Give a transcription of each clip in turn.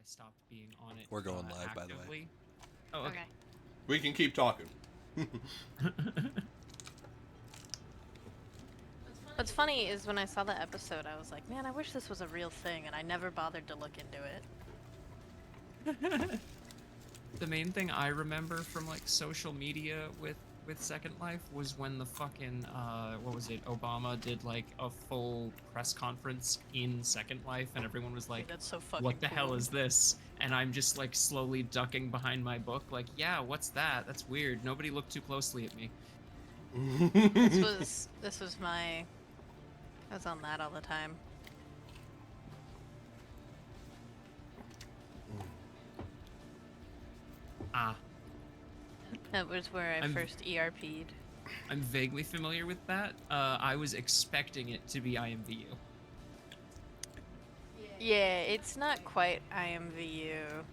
stopped being on it. We're going live, by the way. actively. Oh, okay. We can keep talking. What's funny is when I saw the episode, I was like, man, I wish this was a real thing, and I never bothered to look into it. The main thing I remember from like social media with Second Life was when the fucking what was it? Obama did like a full press conference in Second Life, and everyone was like, That's so fucking "What the cool. hell is this?" And I'm just like slowly ducking behind my book, like, "Yeah, what's that? That's weird. Nobody looked too closely at me." This was my. I was on that all the time. Ah. That was where I first ERP'd. I'm vaguely familiar with that. I was expecting it to be IMVU. Yeah, it's not quite IMVU.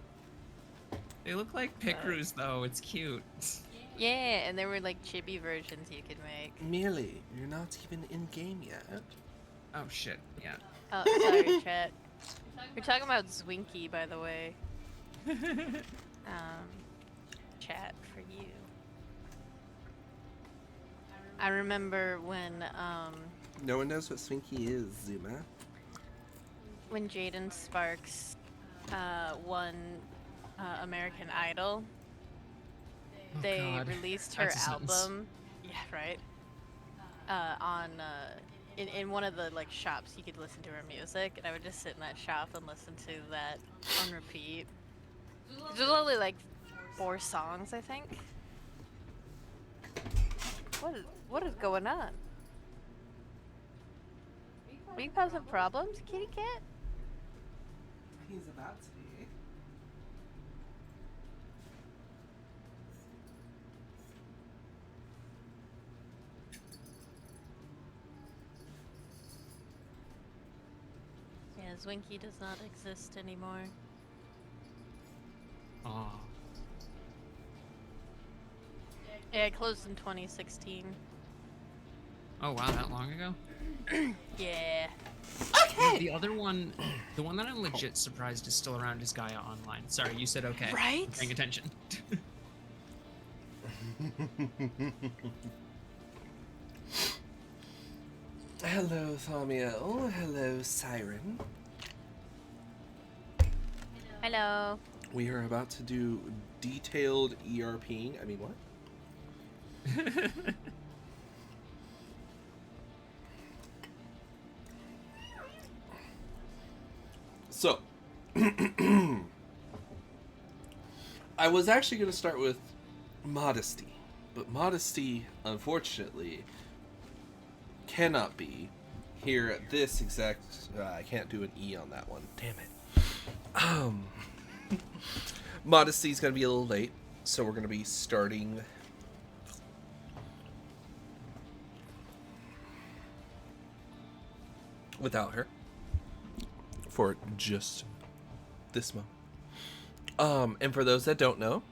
They look like picroos though. It's cute. Yeah, and there were like chibi versions you could make. Merely, you're not even in game yet. Oh shit, yeah. Oh, sorry, chat. We're talking about Zwinky, by the way. Chat for you. I remember when No one knows what Swinky is, Zuma. when Jaden Sparks won American Idol. Oh, They God. released her That's a sentence. album. Yeah, right. On in one of the like shops you could listen to her music, and I would just sit in that shop and listen to that on repeat. There's only like 4 songs, I think. What is going on? Are you having some problems, kitty cat? He's about to be. Yeah, Zwinky does not exist anymore. Aw. Yeah, it closed in 2016. Oh wow, that long ago? Yeah. The other one, the one that I'm legit surprised is still around is Gaia Online. Sorry, you said okay. Right? I'm paying attention. Hello, Thamiel. Hello, Siren. Hello. We are about to do detailed ERPing. I mean, what? So, I was actually going to start with modesty, but modesty, unfortunately, cannot be here at this exact. I can't do an E on that one. Damn it. Modesty is going to be a little late, so we're going to be starting. Without her. For just this moment. And for those that don't know,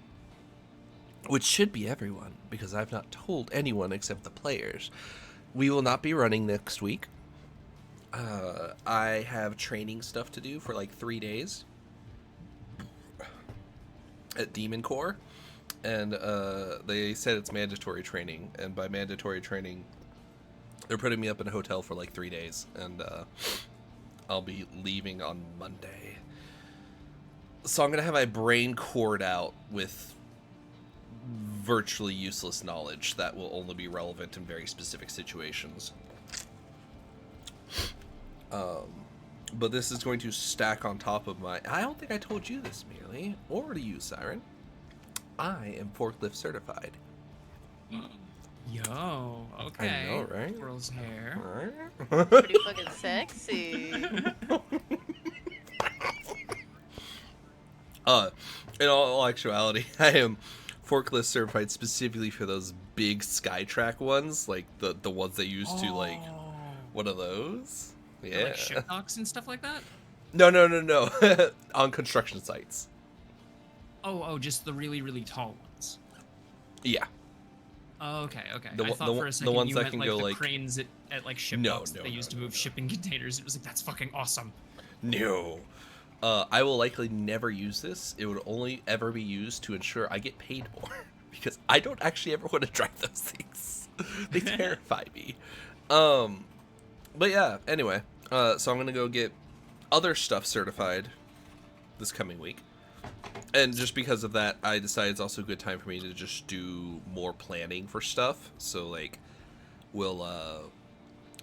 which should be everyone, because I've not told anyone except the players, we will not be running next week. I have training stuff to do for like 3 days at Demon Core, and they said it's mandatory training, and by mandatory training, they're putting me up in a hotel for like 3 days, and I'll be leaving on Monday. So I'm going to have my brain cored out with virtually useless knowledge that will only be relevant in very specific situations. But this is going to stack on top of my... I don't think I told you this, Merely, or to you, Siren. I am forklift certified. Yo, okay. I know, right? Squirrel's hair. Pretty fucking sexy. In all actuality, I am forklift certified specifically for those big Skytrack ones, like the ones they used to like. What are those? Yeah. Like ship docks and stuff like that? No. On construction sites. Oh, just the really, really tall ones. Yeah. Oh, okay. The I thought for a second ones you that meant can like go, the like- cranes at like ship No, docks that no, they used no, to move no. shipping containers. It was like, that's fucking awesome. No. I will likely never use this. It would only ever be used to ensure I get paid more. Because I don't actually ever want to drive those things. They terrify me. But yeah, anyway. So I'm going to go get other stuff certified this coming week. And just because of that, I decided it's also a good time for me to just do more planning for stuff. So, like, I'll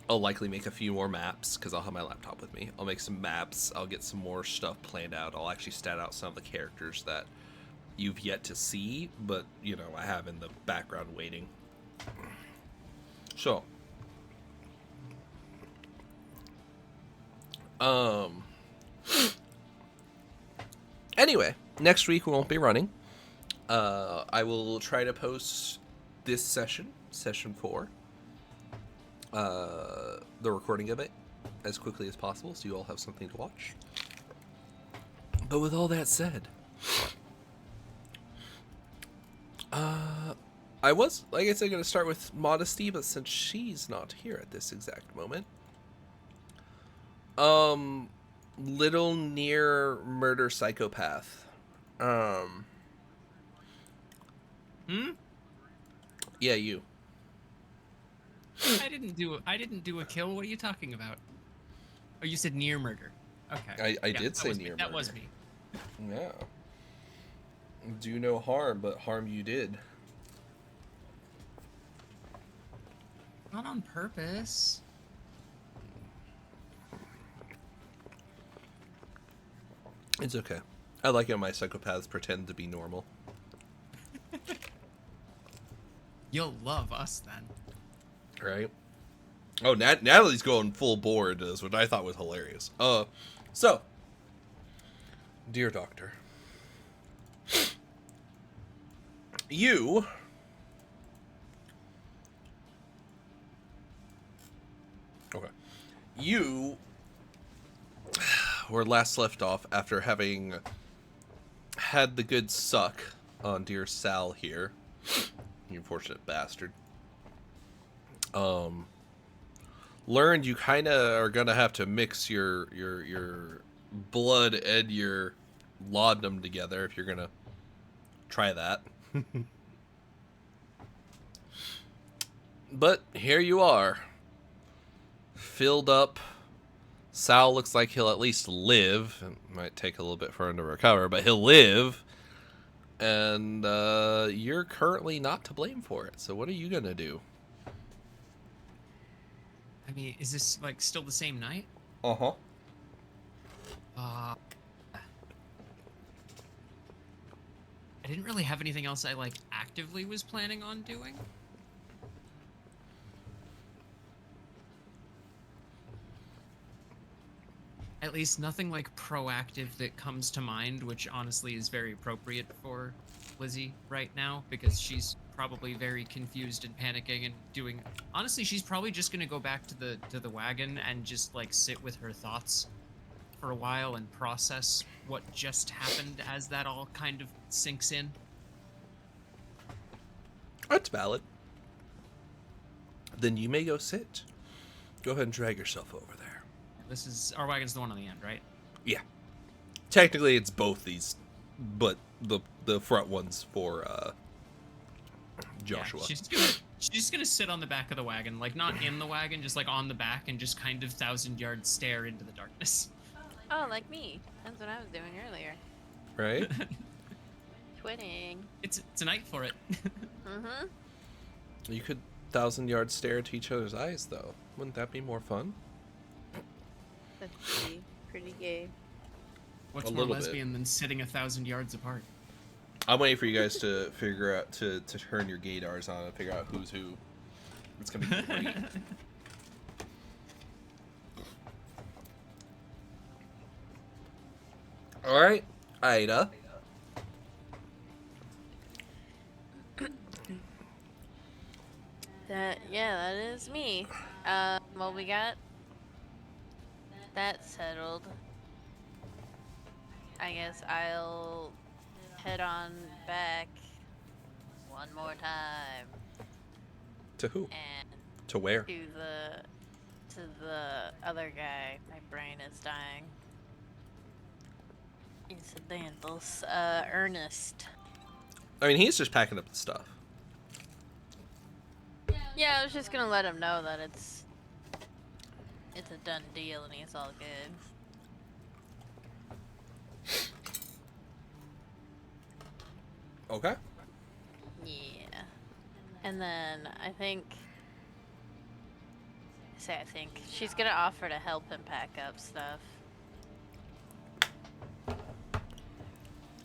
likely make a few more maps, because I'll have my laptop with me. I'll make some maps. I'll get some more stuff planned out. I'll actually stat out some of the characters that you've yet to see, but, you know, I have in the background waiting. So, anyway, next week we won't be running. I will try to post this session 4, the recording of it, as quickly as possible, so you all have something to watch. But with all that said, I was, like I said, going to start with Modesty, but since she's not here at this exact moment, Little Near Murder Psychopath. Yeah, you. I didn't do a kill. What are you talking about? Oh, you said near murder. Okay. I did say near murder. That was me. Yeah. Do no harm, but harm you did. Not on purpose. It's okay. I like it when my psychopaths pretend to be normal. You'll love us then. Right? Oh, Natalie's going full bore into this, which I thought was hilarious. So, dear Doctor, you were last left off after having had the good suck on dear Sal here. You unfortunate bastard. Learned you kind of are gonna have to mix your blood and your laudanum together if you're gonna try that. But here you are, filled up. Sal looks like he'll at least live. It might take a little bit for him to recover, but he'll live. And you're currently not to blame for it. So what are you gonna do? I mean, is this like still the same night? Uh-huh. I didn't really have anything else I like actively was planning on doing. At least nothing like proactive that comes to mind, which honestly is very appropriate for Lizzie right now, because she's probably very confused and panicking and doing. Honestly, she's probably just gonna go back to the wagon and just like sit with her thoughts for a while and process what just happened as that all kind of sinks in. That's valid. Then you may go sit. Go ahead and drag yourself over there. This is our wagon's the one on the end, right? Yeah. Technically, it's both these, but the front one's for Joshua. Yeah, she's just gonna sit on the back of the wagon, like not in the wagon, just like on the back, and just kind of 1,000-yard stare into the darkness. Oh, like me. That's what I was doing earlier. Right? Twitting. It's a night for it. Mm-hmm. You could 1,000-yard stare into each other's eyes, though. Wouldn't that be more fun? That's pretty gay. What's A more little bit. lesbian than sitting 1,000 yards apart? I'm waiting for you guys to figure out to turn your gaydars on and figure out who's who. It's gonna be great. All right, Ida. That is me. Well, we got that settled. I guess I'll head on back one more time. To who? And To where? to the other guy. My brain is dying. Incidentals. Ernest. I mean, he's just packing up the stuff. Yeah, I was just gonna let him know that it's a done deal and he's all good. Okay. Yeah. And then I think she's gonna offer to help him pack up stuff.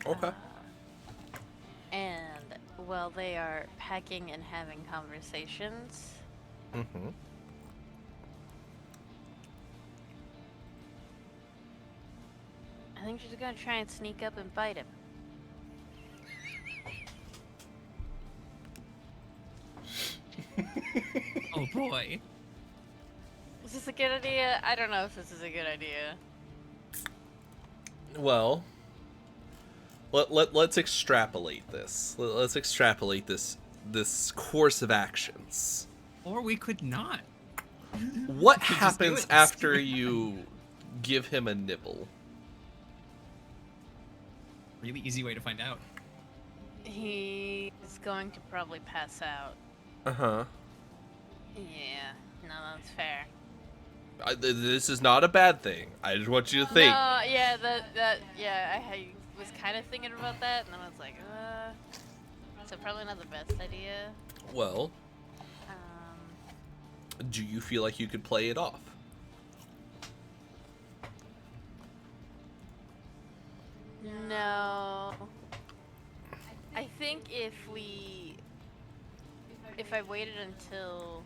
Okay. And while they are packing and having conversations, Mm-hmm. I think she's gonna try and sneak up and bite him. Oh boy. Is this a good idea? I don't know if this is a good idea. Well, let's extrapolate this. Let's extrapolate this course of actions. Or we could not. What Just do happens it. after you give him a nibble? Really easy way to find out. He's going to probably pass out. Uh-huh. Yeah, no, that's fair. This is not a bad thing. I just want you to think. No, yeah, I was kind of thinking about that, and then I was like, so probably not the best idea. Well, do you feel like you could play it off? No. I think if I waited until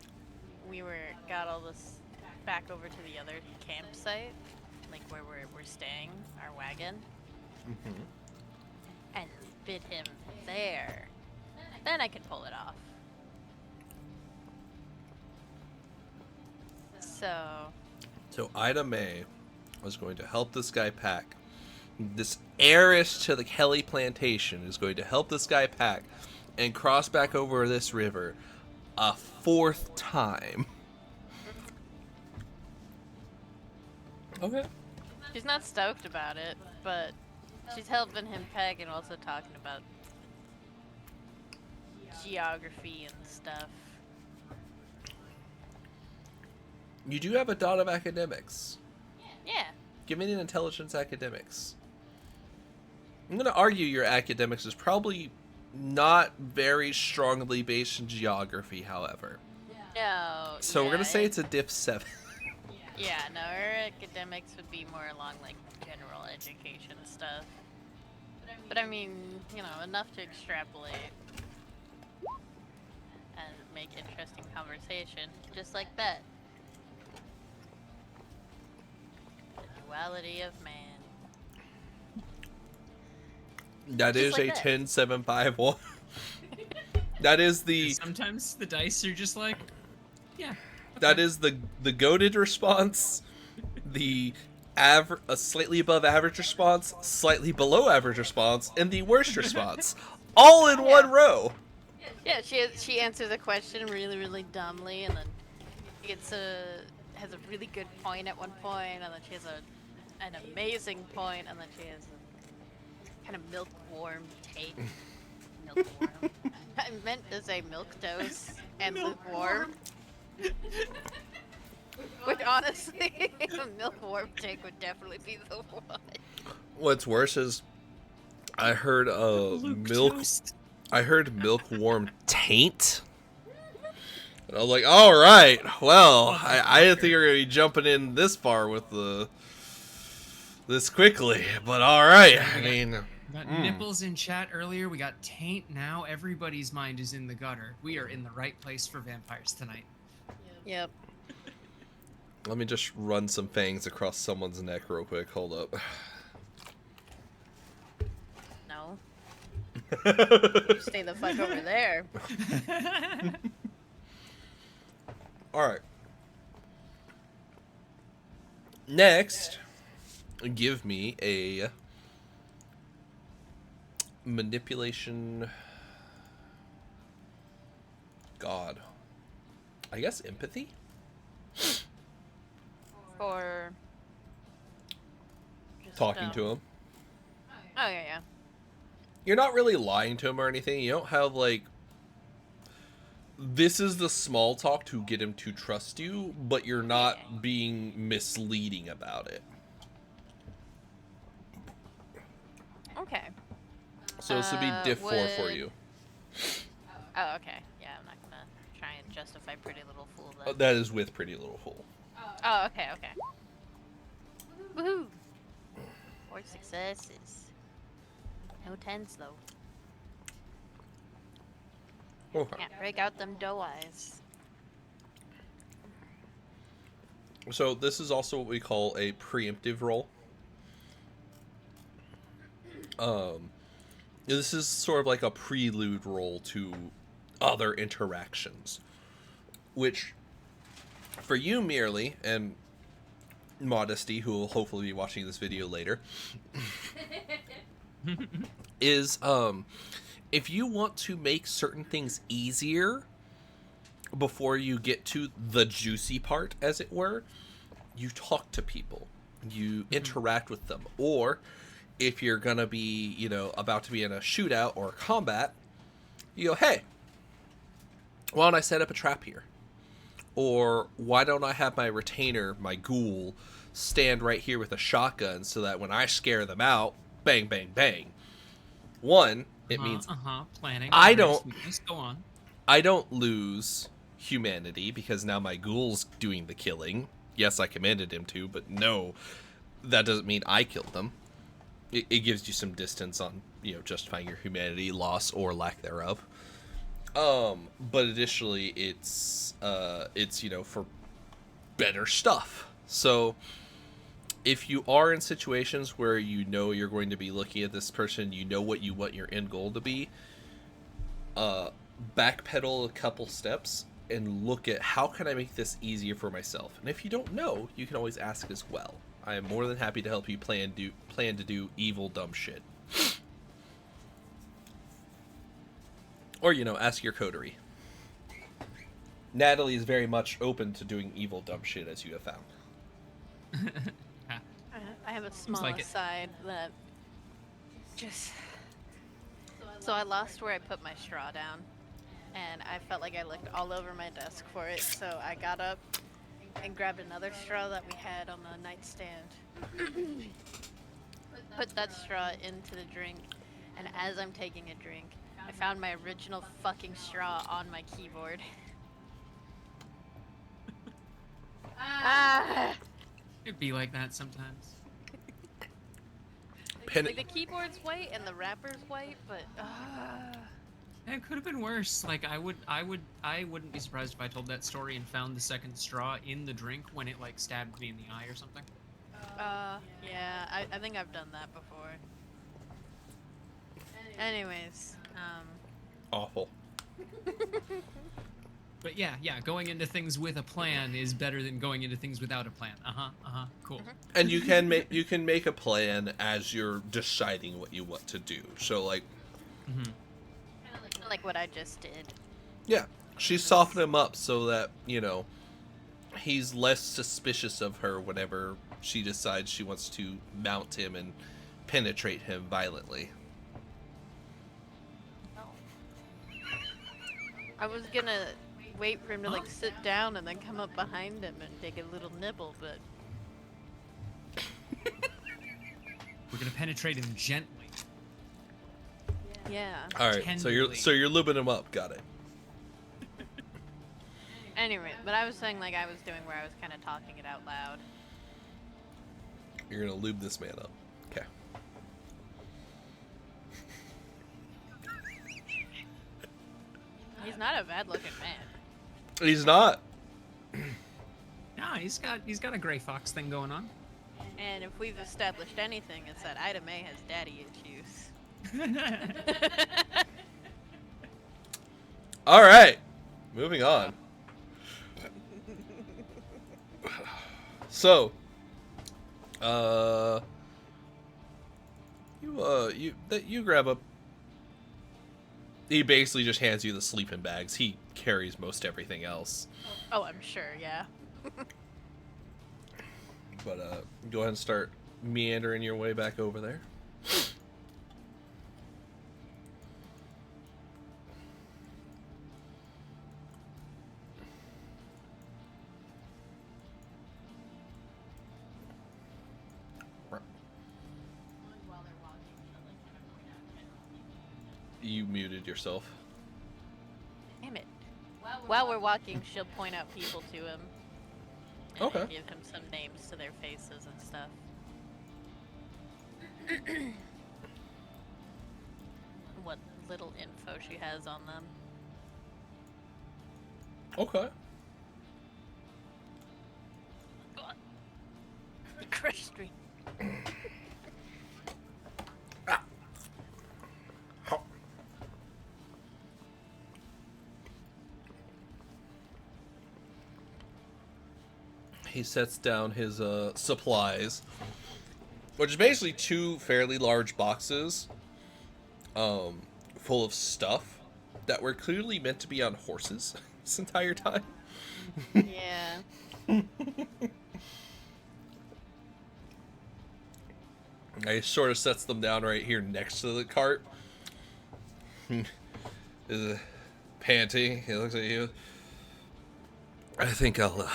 we got all this back over to the other campsite, like where we're staying, our wagon, Mm-hmm. and bid him there, then I could pull it off. So Ida May was going to help this guy pack. This heiress to the Kelly plantation is going to help this guy pack and cross back over this river a fourth time. Okay. she's not stoked about it, but she's helping him pack and also talking about geography and stuff. You do have a dot of academics. Yeah. Give me an intelligence academics. I'm going to argue your academics is probably not very strongly based in geography, however. No. So we're yeah, going to say it's a diff 7. Yeah, no, her academics would be more along like general education stuff. But I mean, you know, enough to extrapolate and make interesting conversation, just like that. The duality of man. That Just is like a that. 10751. That is the Sometimes the dice are just like, yeah. that is the goated response, the a slightly above average response, slightly below average response, and the worst response, all in one row. Yeah, she answers a question really, really dumbly, and then has a really good point at one point, and then she has an amazing point, and then she has a kind of milk-warm take. Milk-warm. I meant to say milk-toast and lukewarm. Which honestly, a milk-warm take would definitely be the one. What's worse is I heard Toast. I heard milk-warm taint. And I was like, all right, well, I didn't think you were going to be jumping in this far with this quickly, but all right. I mean, We got nipples in chat earlier. We got taint now. Everybody's mind is in the gutter. We are in the right place for vampires tonight. Yep. let me just run some fangs across someone's neck real quick. Hold up. No. You stay the fuck over there. All right. Next, give me a manipulation. God. I guess empathy? Or just, Talking to him. Oh yeah, yeah. You're not really lying to him or anything. You don't have like, this is the small talk to get him to trust you, but you're not Yeah. being misleading about it. Okay. So this would be diff 4 for you. Oh, okay. Yeah, I'm not gonna try and justify Pretty Little Fool then. That is with Pretty Little Fool. Oh, okay, okay. Woohoo! 4 successes. No 10s though. Okay. Can't break out them doe eyes. So this is also what we call a preemptive roll. This is sort of like a prelude roll to other interactions, which for you merely, and Modesty, who will hopefully be watching this video later, is if you want to make certain things easier before you get to the juicy part, as it were, you talk to people, you interact with them, or if you're gonna be, you know, about to be in a shootout or a combat, you go, hey, why don't I set up a trap here? Or why don't I have my retainer, my ghoul, stand right here with a shotgun so that when I scare them out, bang, bang, bang. One, it means planning. I don't Just go on. I don't lose humanity because now my ghoul's doing the killing. Yes, I commanded him to, but no, that doesn't mean I killed them. It gives you some distance on, you know, justifying your humanity loss or lack thereof. But additionally, it's you know, for better stuff. So if you are in situations where you know you're going to be looking at this person, you know what you want your end goal to be, backpedal a couple steps and look at how can I make this easier for myself. And if you don't know, you can always ask as well. I am more than happy to help you plan to do evil dumb shit. Or, you know, ask your coterie. Natalie is very much open to doing evil dumb shit, as you have found. I have a small like it. aside that just... So I lost where I put my straw down, and I felt like I looked all over my desk for it, so I got up and grabbed another straw that we had on the nightstand. Put that straw into the drink, and as I'm taking a drink, I found my original fucking straw on my keyboard. Ah! It'd be like that sometimes. Like the keyboard's white and the wrapper's white, but It could have been worse. Like I wouldn't be surprised if I told that story and found the second straw in the drink when it like stabbed me in the eye or something. yeah, I think I've done that before. Anyways, Awful. But yeah, going into things with a plan is better than going into things without a plan. Cool. And you can make a plan as you're deciding what you want to do. So like, like what I just did. yeah, she's softened him up so that, you know, he's less suspicious of her whenever she decides she wants to mount him and penetrate him violently. I was gonna wait for him to like sit down and then come up behind him and take a little nibble, but We're gonna penetrate him gently. yeah. All right, Tenderly. so you're lubing him up. Got it. Anyway, but I was saying like I was doing where I was kind of talking it out loud. You're gonna lube this man up. Okay. He's not a bad-looking man. He's not. Nah, he's got a gray fox thing going on. And if we've established anything, it's that Ida May has daddy issues. All right, moving on. So, you grab up. He basically just hands you the sleeping bags. He carries most everything else. Oh, I'm sure, yeah. But go ahead and start meandering your way back over there. You muted yourself. Damn it. While we're walking, she'll point out people to him. And Okay. give him some names to their faces and stuff. What little info she has on them. Okay. Crush stream. He sets down his supplies, which is basically two fairly large boxes full of stuff that were clearly meant to be on horses this entire time. Yeah. He sort of sets them down right here next to the cart. Is panting. He looks at you. I think I'll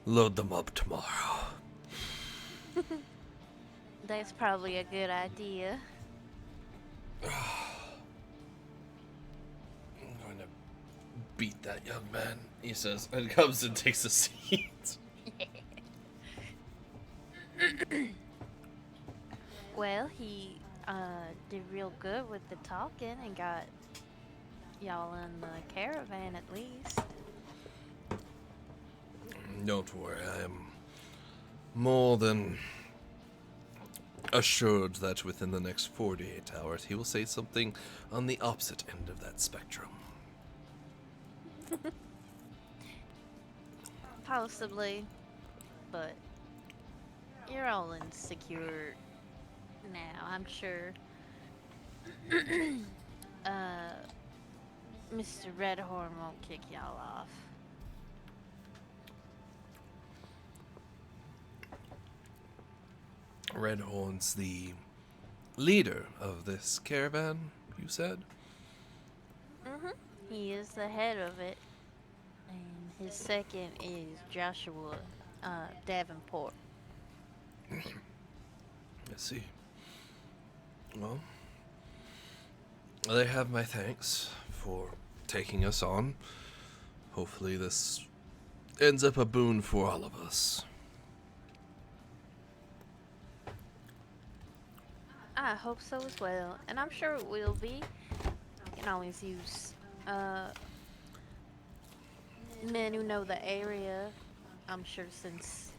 load them up tomorrow. That's probably a good idea. I'm going to beat that young man, he says, and comes and takes a seat. Well, he did real good with the talking and got y'all in the caravan at least. Don't worry, I am more than assured that within the next 48 hours he will say something on the opposite end of that spectrum. Possibly, but you're all insecure now, I'm sure. Mr. Redhorn won't kick y'all off. Redhorn's the leader of this caravan, you said? He is the head of it, and his second is Joshua Davenport. I see. Well, they have my thanks for taking us on. Hopefully this ends up a boon for all of us. I hope so as well, and I'm sure it will be. You can always use men who know the area. I'm sure since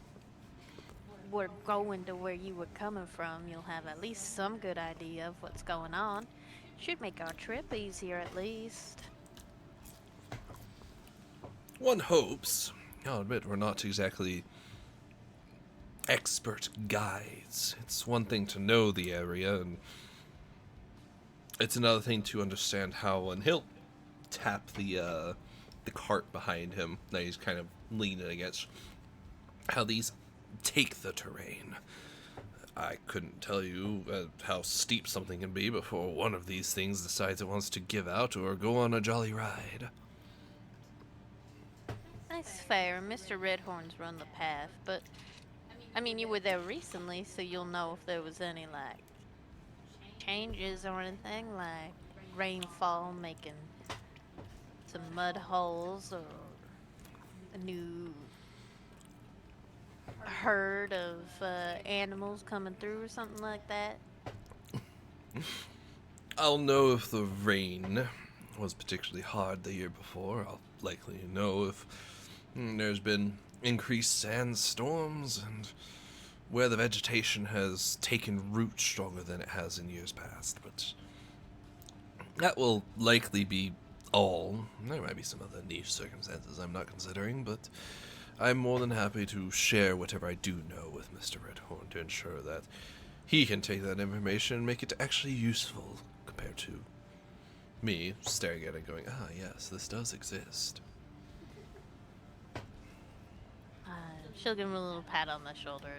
we're going to where you were coming from, you'll have at least some good idea of what's going on. Should make our trip easier at least. One hopes. I'll admit we're not exactly expert guides. It's one thing to know the area, and it's another thing to understand how. And he'll tap the cart behind him that he's kind of leaning against. How these take the terrain. I couldn't tell you how steep something can be before one of these things decides it wants to give out or go on a jolly ride. That's fair. Mr. Redhorn's run the path, but I mean, you were there recently, so you'll know if there was any like changes or anything, like rainfall making some mud holes or a new herd of animals coming through or something like that. I'll know if the rain was particularly hard the year before. I'll likely know if there's been increased sandstorms and where the vegetation has taken root stronger than it has in years past. But that will likely be all. There might be some other niche circumstances I'm not considering, but I'm more than happy to share whatever I do know with Mr. Redhorn to ensure that he can take that information and make it actually useful compared to me staring at it going, ah, yes, this does exist. She'll give him a little pat on the shoulder.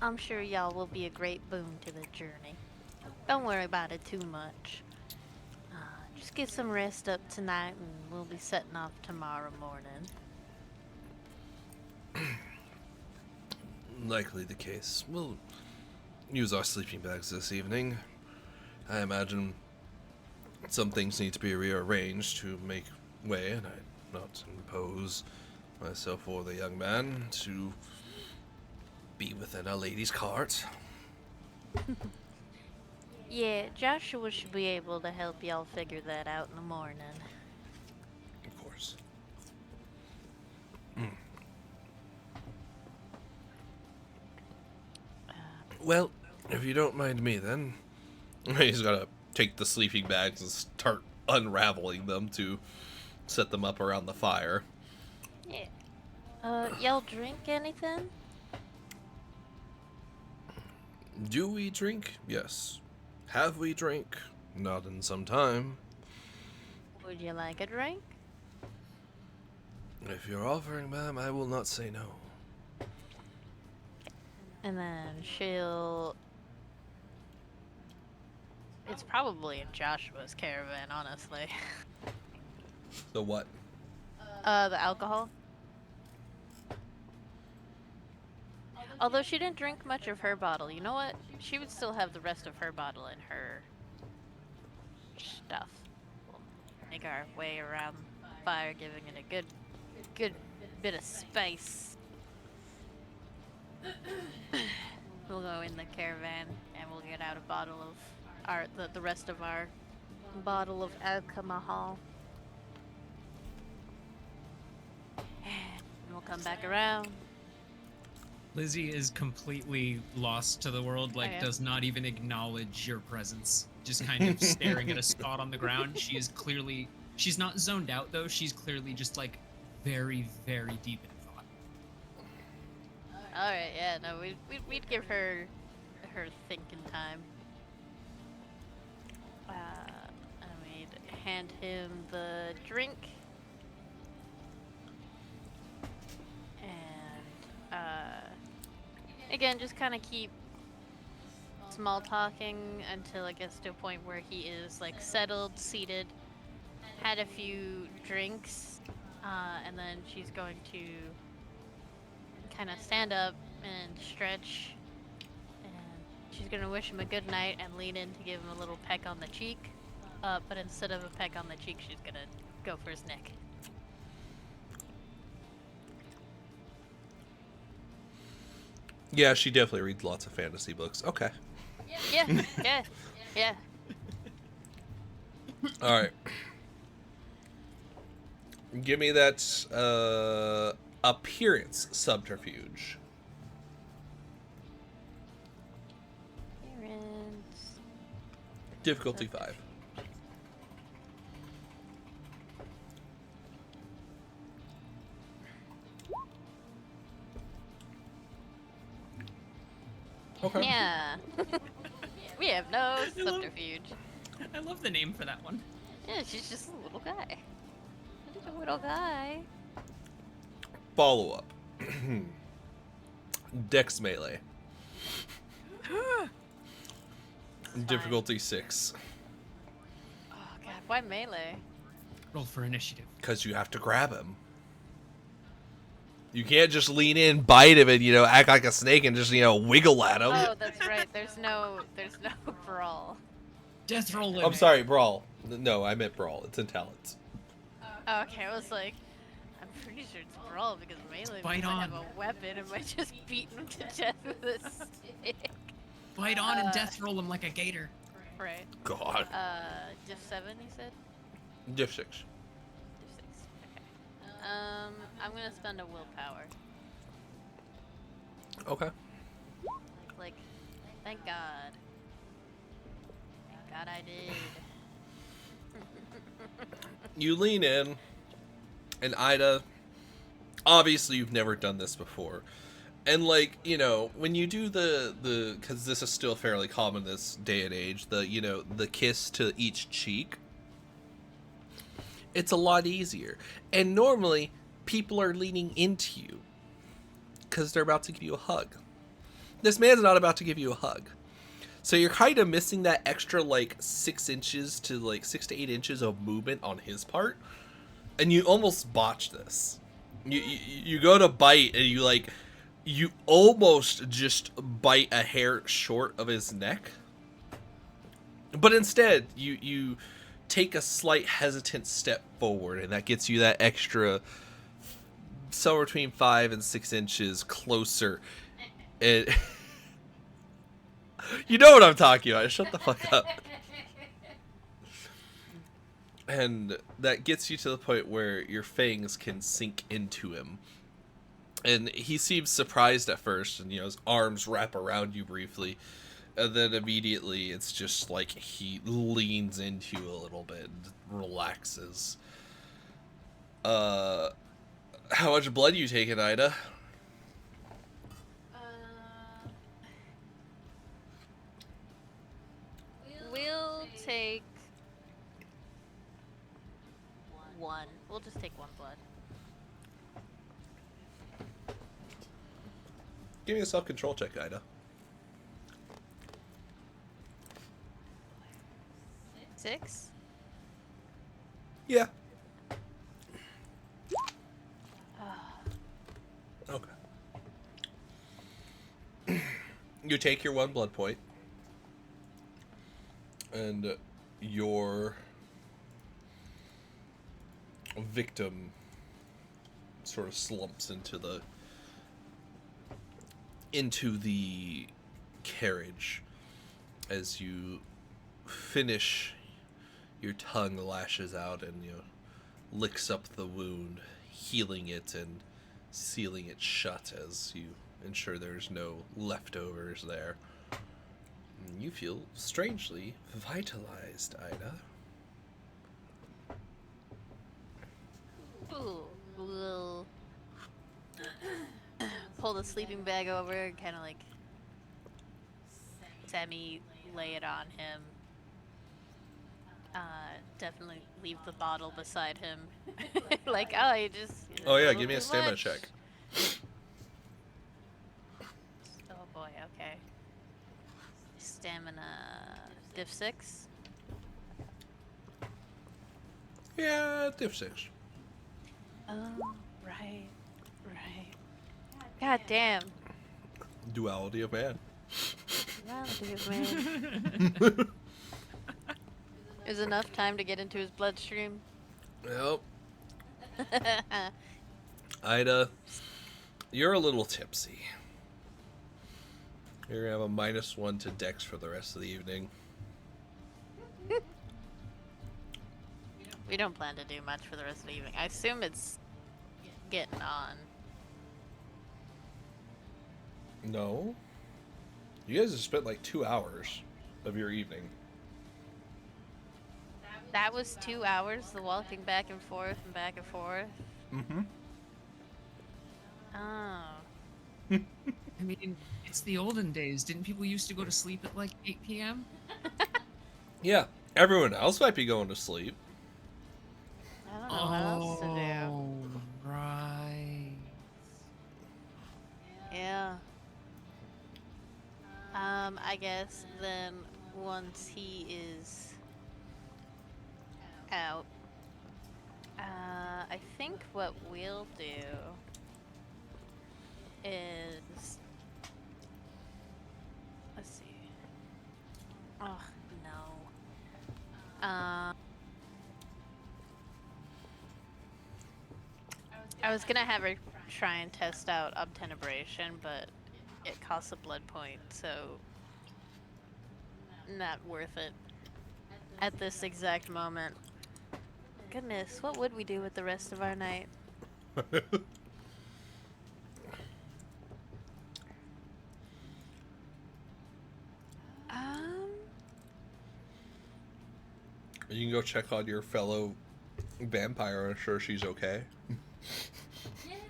I'm sure y'all will be a great boon to the journey. Don't worry about it too much. Just get some rest up tonight and we'll be setting off tomorrow morning. Likely the case. We'll use our sleeping bags this evening. I imagine some things need to be rearranged to make way, and I not impose myself or the young man to be within a lady's cart. Yeah, Joshua should be able to help y'all figure that out in the morning. Of course. Well, if you don't mind me, then he's gonna take the sleeping bags and start unraveling them to set them up around the fire. Yeah. Y'all drink anything? Do we drink? Yes. Have we drink? Not in some time. Would you like a drink? If you're offering, ma'am, I will not say no. And then she'll... It's probably in Joshua's caravan, honestly. The what? The alcohol. Although she didn't drink much of her bottle, you know what? She would still have the rest of her bottle in her stuff. We'll make our way around the fire, giving it a good bit of space. We'll go in the caravan and we'll get out a bottle of the rest of our bottle of alcohol. And we'll come back around. Lizzie is completely lost to the world, like yeah. does not even acknowledge your presence. Just kind of staring at a spot on the ground. She is clearly, she's not zoned out though, she's clearly just like very, very deep in thought. Alright, yeah, no, we'd give her thinking time. And we'd hand him the drink. And, again, just kind of keep small talking until it gets to a point where he is, like, settled, seated, had a few drinks, and then she's going to kind of stand up and stretch, and she's going to wish him a good night and lean in to give him a little peck on the cheek, but instead of a peck on the cheek, she's going to go for his neck. Yeah, she definitely reads lots of fantasy books. Okay. Yeah. All right. Give me that appearance subterfuge. Appearance. Difficulty 5. Okay. Yeah. We have no subterfuge. I love the name for that one. Yeah, she's just a little guy. Just a little guy. Follow up. Dex melee. Difficulty 6. Oh god, why melee? Roll for initiative. Because you have to grab him. You can't just lean in, bite him, and, act like a snake and just, wiggle at him. Oh, that's right. There's no brawl. Death roll limit. I'm sorry, brawl. No, I meant brawl. It's in talents. Oh, okay, I was like, I'm pretty sure it's brawl because melee Bite might have on. a weapon and might just beat him to death with a stick. Bite on and death roll him like a gator. Right. God. Diff 7, you said? Diff 6. Diff 6. Okay. I'm gonna spend a willpower. Okay. Like, thank God. Thank God I did. You lean in, and Ida, obviously you've never done this before. And, when you do the because this is still fairly common this day and age, the kiss to each cheek, it's a lot easier. And normally, people are leaning into you because they're about to give you a hug. This man's not about to give you a hug. So you're kind of missing that extra, 6 inches to, 6 to 8 inches of movement on his part. And you almost botch this. You go to bite, and you almost just bite a hair short of his neck. But instead, you take a slight hesitant step forward, and that gets you that extra somewhere between 5 and 6 inches closer. And you know what I'm talking about. Shut the fuck up. And that gets you to the point where your fangs can sink into him. And he seems surprised at first, and his arms wrap around you briefly. And then immediately it's just like he leans into you a little bit and relaxes. How much blood you taking, Ida? We'll take 1. We'll just take 1 blood. Give me a self-control check, Ida. 6? Yeah. Okay. You take your 1 blood point, and your victim sort of slumps into the carriage as you finish. Your tongue lashes out and licks up the wound, healing it and sealing it shut as you ensure there's no leftovers there. And you feel strangely vitalized, Ida. Ooh, we'll pull the sleeping bag over and kind of like semi lay it on him. Definitely leave the bottle beside him. Like, oh, you just... Oh yeah, give me a stamina check. Oh boy, okay. Stamina... diff 6? Yeah, diff 6. Oh, right. God damn. Duality of man. Duality of man. Is enough time to get into his bloodstream? Yep. Ida, you're a little tipsy. You're gonna have a -1 to Dex for the rest of the evening. We don't plan to do much for the rest of the evening. I assume it's getting on. No. You guys have spent like 2 hours of your evening. That was 2 hours, the walking back and forth and back and forth. Mm-hmm. Oh. I mean, it's the olden days. Didn't people used to go to sleep at like 8 p.m.? Yeah. Everyone else might be going to sleep. I don't know what else to do. Oh, right. Yeah. I guess then once he is out, I think what we'll do is, let's see. Oh no. I was gonna have her try and test out obtenebration, but it costs a blood point, so not worth it at this exact moment. Goodness, what would we do with the rest of our night? You can go check on your fellow vampire. I'm sure she's okay.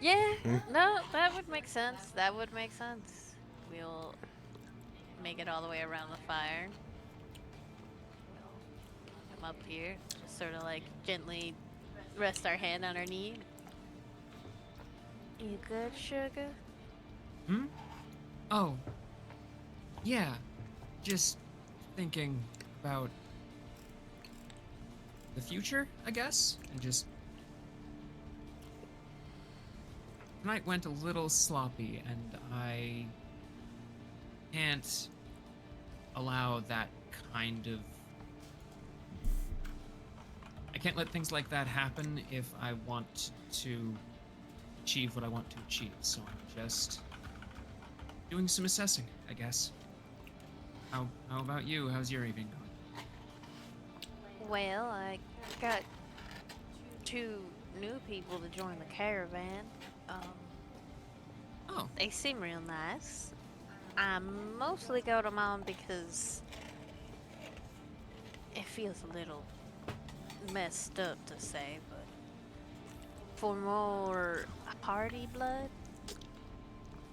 Yeah, no, that would make sense. That would make sense. We'll make it all the way around the fire. Come up here, just sort of like gently rest our hand on our knee. You good, sugar? Hmm? Oh. Yeah. Just thinking about the future, I guess, and just... Tonight went a little sloppy, and I can't allow that kind of I can't let things like that happen if I want to achieve what I want to achieve. So I'm just doing some assessing, I guess. How about you? How's your evening going? Well, I got 2 new people to join the caravan. Oh, They seem real nice. I mostly got them on because it feels a little messed up to say, but for more party blood.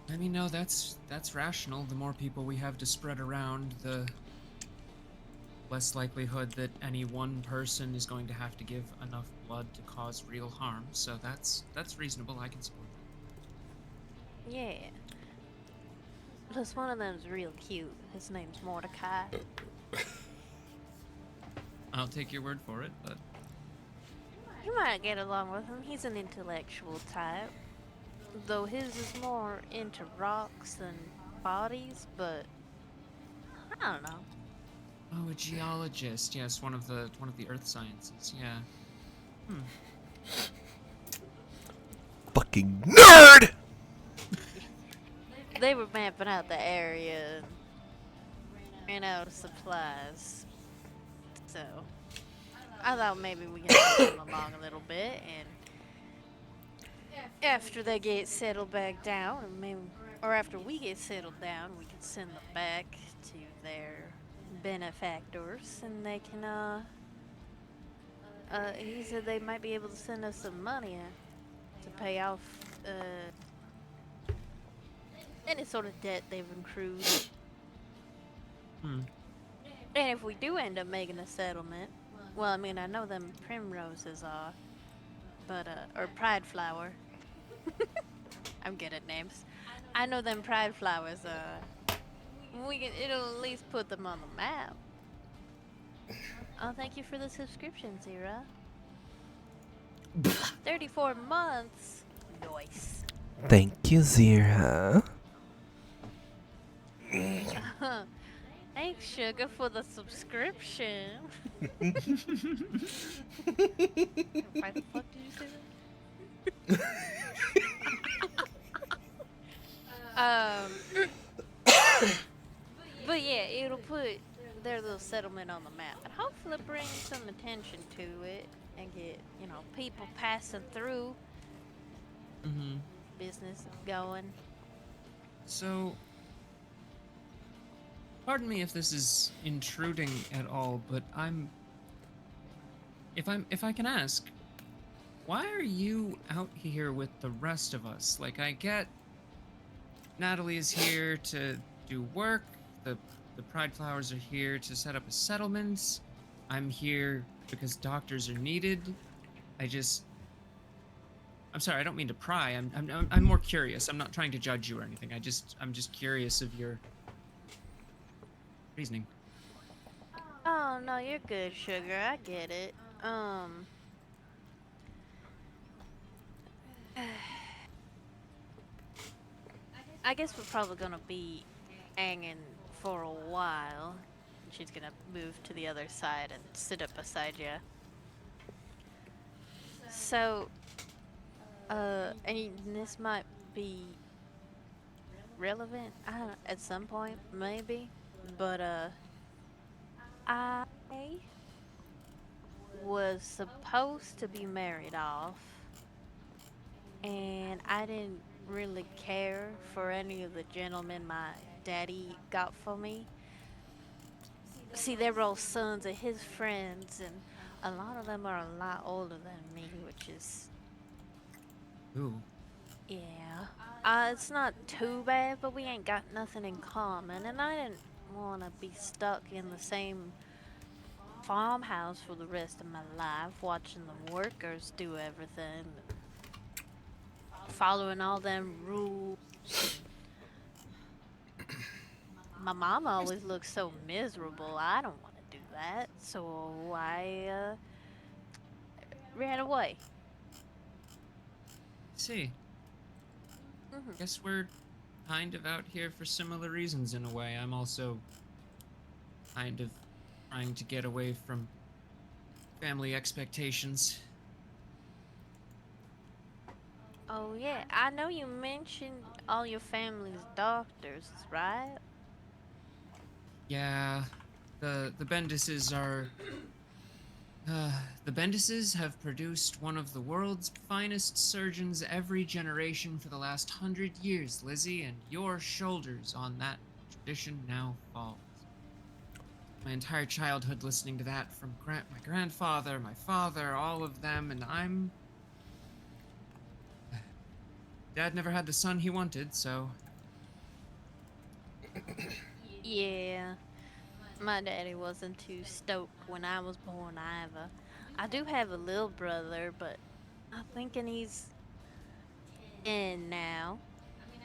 I mean, no, that's rational. The more people we have to spread around, the less likelihood that any one person is going to have to give enough blood to cause real harm. So that's reasonable. I can support that. Yeah. Plus, one of them's real cute. His name's Mordecai. I'll take your word for it, but You might get along with him. He's an intellectual type. Though his is more into rocks than bodies, but I don't know. oh, a geologist. Yes, one of the earth sciences. Yeah. Fucking nerd! They were mapping out the area and ran out of supplies. So I thought maybe we could help them along a little bit, and after they get settled back down, and maybe, or after we get settled down, we can send them back to their benefactors, and they can he said they might be able to send us some money to pay off any sort of debt they've accrued. And if we do end up making a settlement, well, I mean, I know them primroses are, but or pride flower. I'm good at names. I know them pride flowers. It'll at least put them on the map. Oh, thank you for the subscription, Zira. 34 months. Nice. Thank you, Zira. Thanks, Sugar, for the subscription. Why the fuck did you say that? But yeah, it'll put their little settlement on the map, and hopefully bring some attention to it, and get, you know, people passing through. Business going. So, pardon me if this is intruding at all, but if I can ask, why are you out here with the rest of us? Like, I get Natalie is here to do work, the Pride Flowers are here to set up a settlement, I'm here because doctors are needed. I'm sorry, I don't mean to pry. I'm more curious. I'm not trying to judge you or anything. I'm just curious of your reasoning. Oh no, you're good, Sugar. I get it. I guess we're probably gonna be hanging for a while. She's gonna move to the other side and sit up beside you. So, and this might be relevant, I don't know, at some point, maybe, but, I was supposed to be married off, and I didn't really care for any of the gentlemen my daddy got for me. See, they were all sons of his friends, and a lot of them are a lot older than me, which is... Ooh. Yeah. It's not too bad, but we ain't got nothing in common, and I didn't want to be stuck in the same farmhouse for the rest of my life, watching the workers do everything, following all them rules. My mama always looks so miserable. I don't want to do that, so I ran away. See. Guess we're kind of out here for similar reasons in a way. I'm also kind of trying to get away from family expectations. Oh yeah, I know you mentioned all your family's doctors, right? Yeah, the Bendises are. The Bendises have produced one of the world's finest surgeons every generation for the last 100 years, Lizzie, and your shoulders on that tradition now falls. My entire childhood listening to that from my grandfather, my father, all of them, and I'm. Dad never had the son he wanted, so. Yeah, my daddy wasn't too stoked when I was born either. I do have a little brother, but I'm thinking he's in now.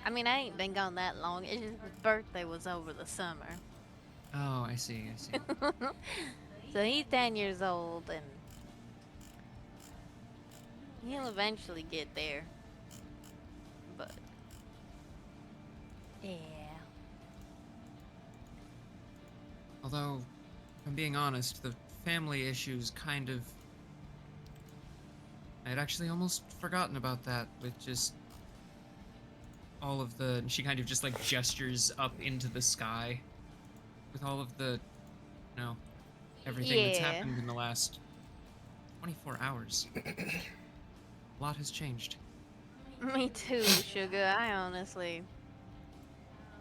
I mean, I ain't been gone that long. It's just his birthday was over the summer. Oh, I see, I see. So he's 10 years old and he'll eventually get there. But, yeah. Although, if I'm being honest, the family issues kind of. I'd actually almost forgotten about that with just all of the. She kind of just like gestures up into the sky with all of the, you know, everything that's Yeah. happened in the last 24 hours. A lot has changed. Me too, sugar. I honestly.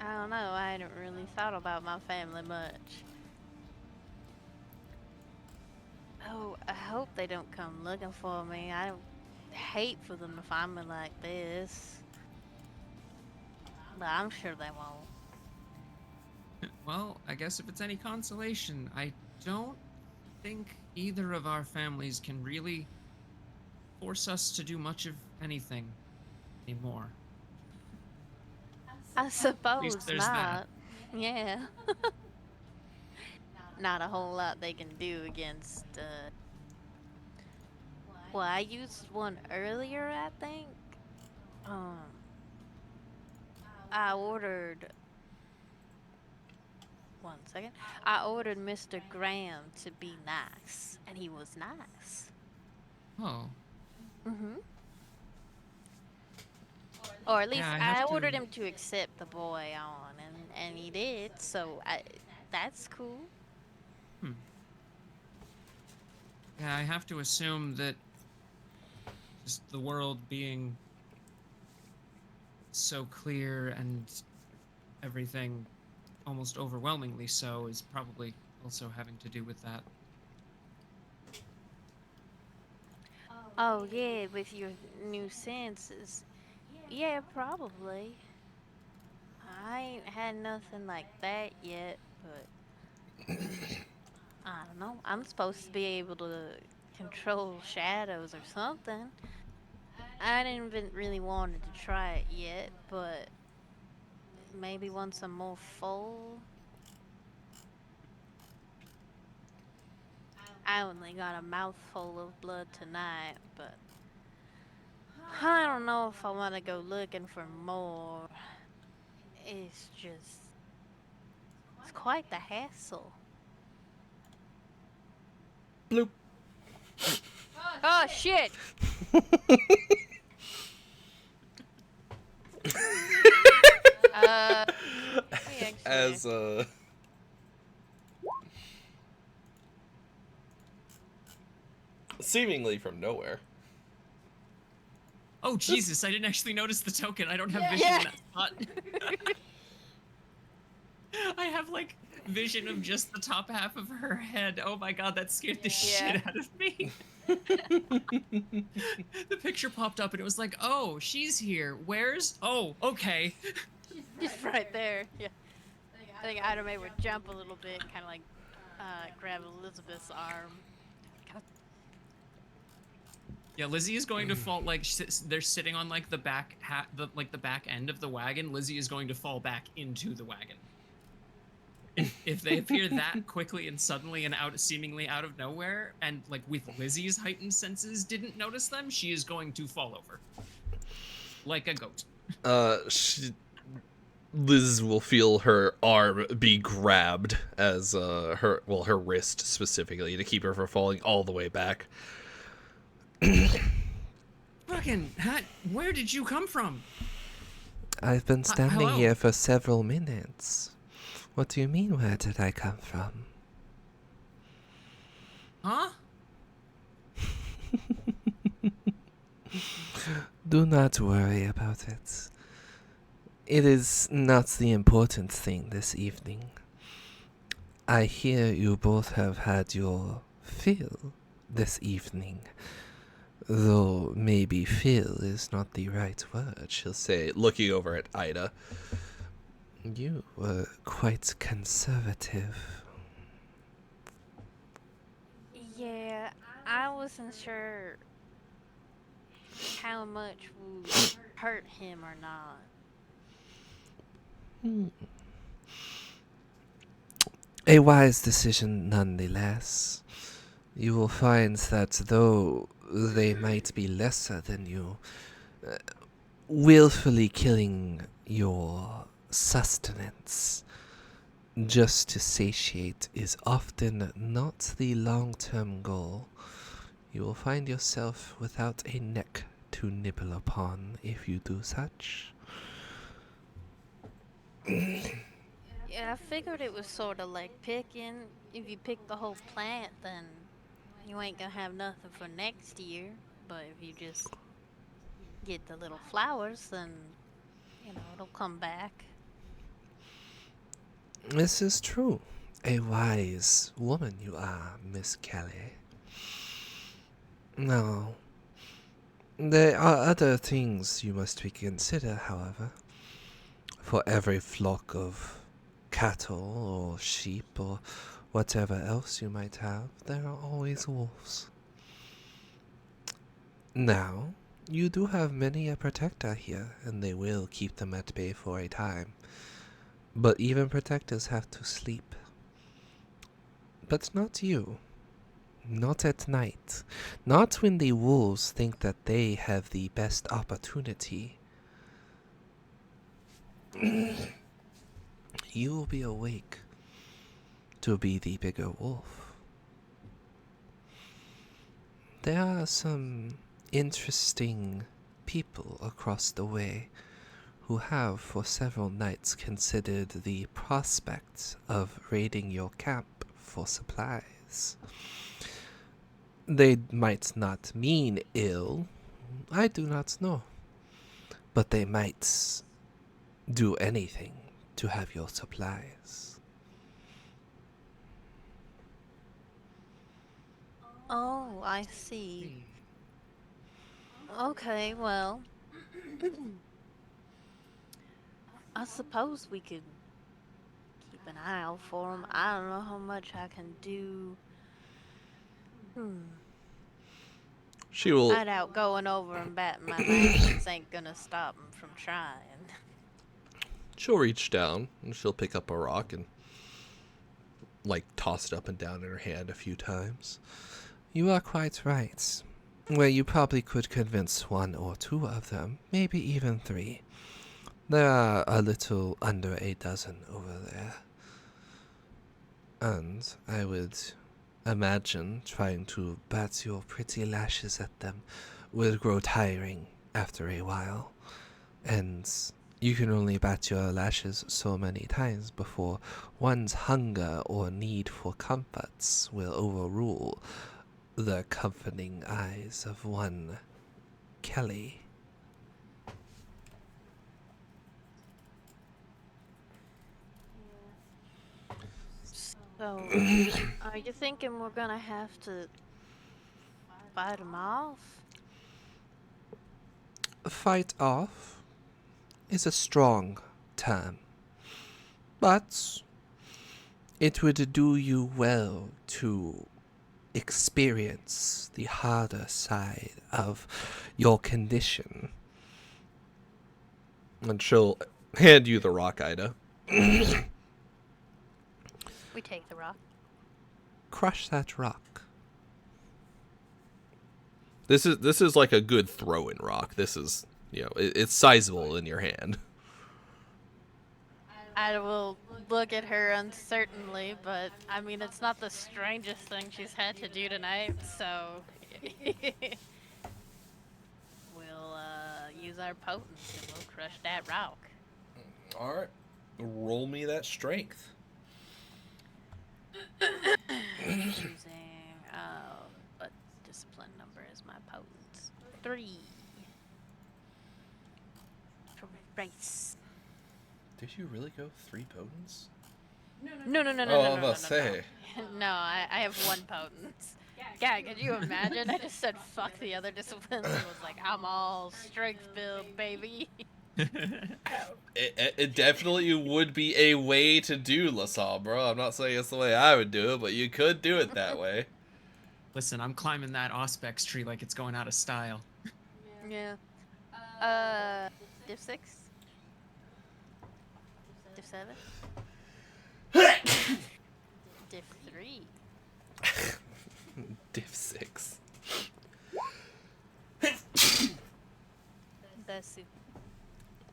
I don't know. I hadn't really thought about my family much. Oh, I hope they don't come looking for me. I hate for them to find me like this. But I'm sure they won't. Well, I guess if it's any consolation, I don't think either of our families can really force us to do much of anything anymore. I suppose there's not. Yeah. Not a whole lot they can do against, Well, I used one earlier, I think. Um, I ordered. One second. I ordered Mr. Graham to be nice, and he was nice. Oh, Mm-hmm. Or at least yeah, I I have ordered to. him to accept the boy on, and he did. So that's cool. Hmm. Yeah, I have to assume that just the world being so clear and everything almost overwhelmingly so is probably also having to do with that. Oh yeah, with your new senses. Yeah, probably. I ain't had nothing like that yet, but I don't know. I'm supposed to be able to control shadows or something. I didn't even really wanted to try it yet, but maybe once I'm more full. I only got a mouthful of blood tonight, but I don't know if I want to go looking for more. It's just, it's quite the hassle. Bloop. Oh shit! uh, As seemingly from nowhere. Oh Jesus! I didn't actually notice the token. I don't have vision Yeah. in that spot. I have like vision of just the top half of her head. Oh my god, that scared the shit out of me. The picture popped up and it was like, oh, she's here. Where's? Oh, okay. Just right there. Yeah. I think Ida May would jump a little bit, kind of like grab Elizabeth's arm. Yeah, Lizzie is going to fall. Like they're sitting on like the back the back end of the wagon. Lizzie is going to fall back into the wagon. If they appear that quickly and suddenly and seemingly out of nowhere, and like with Lizzie's heightened senses didn't notice them, she is going to fall over like a goat. Liz will feel her arm be grabbed as her wrist specifically to keep her from falling all the way back. Fucking hat! Where did you come from? I've been standing hello? here for several minutes. What do you mean, where did I come from? Huh? Do not worry about it. It is not the important thing this evening. I hear you both have had your fill this evening. Though maybe fill is not the right word, she'll say, looking over at Ida. You were quite conservative. Yeah, I wasn't sure how much would hurt him or not. A wise decision nonetheless. You will find that though they might be lesser than you, willfully killing your sustenance just to satiate is often not the long-term goal. You will find yourself without a neck to nibble upon if you do such. Yeah, I figured it was sort of like picking. If you pick the whole plant, then you ain't gonna have nothing for next year. But if you just get the little flowers, then, it'll come back. This is true. A wise woman you are, Miss Kelly. Now, there are other things you must consider, however. For every flock of cattle or sheep or whatever else you might have, there are always wolves. Now, you do have many a protector here, and they will keep them at bay for a time. But even protectors have to sleep. But not you. Not at night. Not when the wolves think that they have the best opportunity. You will be awake to be the bigger wolf. There are some interesting people across the way who have for several nights considered the prospect of raiding your camp for supplies. They might not mean ill, I do not know, but they might do anything to have your supplies. Oh, I see. Okay, well, I suppose we could keep an eye out for him. I don't know how much I can do. She will. I doubt going over and batting my lashes ain't gonna stop him from trying. She'll reach down and she'll pick up a rock and toss it up and down in her hand a few times. You are quite right. Well, you probably could convince one or two of them, maybe even 3. There are a little under a dozen over there. And I would imagine trying to bat your pretty lashes at them will grow tiring after a while. And you can only bat your lashes so many times before one's hunger or need for comforts will overrule the comforting eyes of one Kelly. So, are you thinking we're gonna have to fight him off? Fight off is a strong term, but it would do you well to experience the harder side of your condition. And she'll hand you the rock, Ida. We take the rock. Crush that rock. This is like a good throw-in rock. This is, it's sizable in your hand. I will look at her uncertainly, but I mean, it's not the strangest thing she's had to do tonight, so we'll use our potence and we'll crush that rock. All right, roll me that strength. Choosing, what discipline number is my potence? 3. For race. Did you really go 3 potence? No. Oh, I was about to say. No, I have 1 potence. Yeah, could you imagine? I just said fuck the other disciplines and was like, I'm all strength build, baby. It definitely would be a way to do LaSalle, bro. I'm not saying it's the way I would do it, but you could do it that way. Listen, I'm climbing that auspex tree like it's going out of style. Yeah. Div 6? Div 7? Div 3? Div 6. That's it.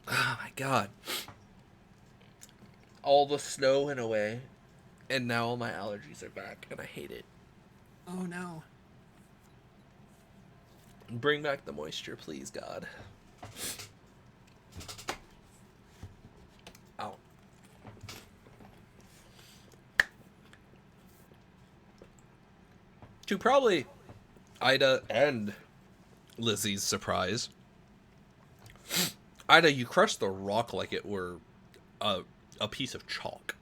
Oh my god. All the snow went away, and now all my allergies are back, and I hate it. Oh no. Bring back the moisture, please, God. Ow. To probably Ida and Lizzie's surprise, Ida, you crushed the rock like it were a piece of chalk.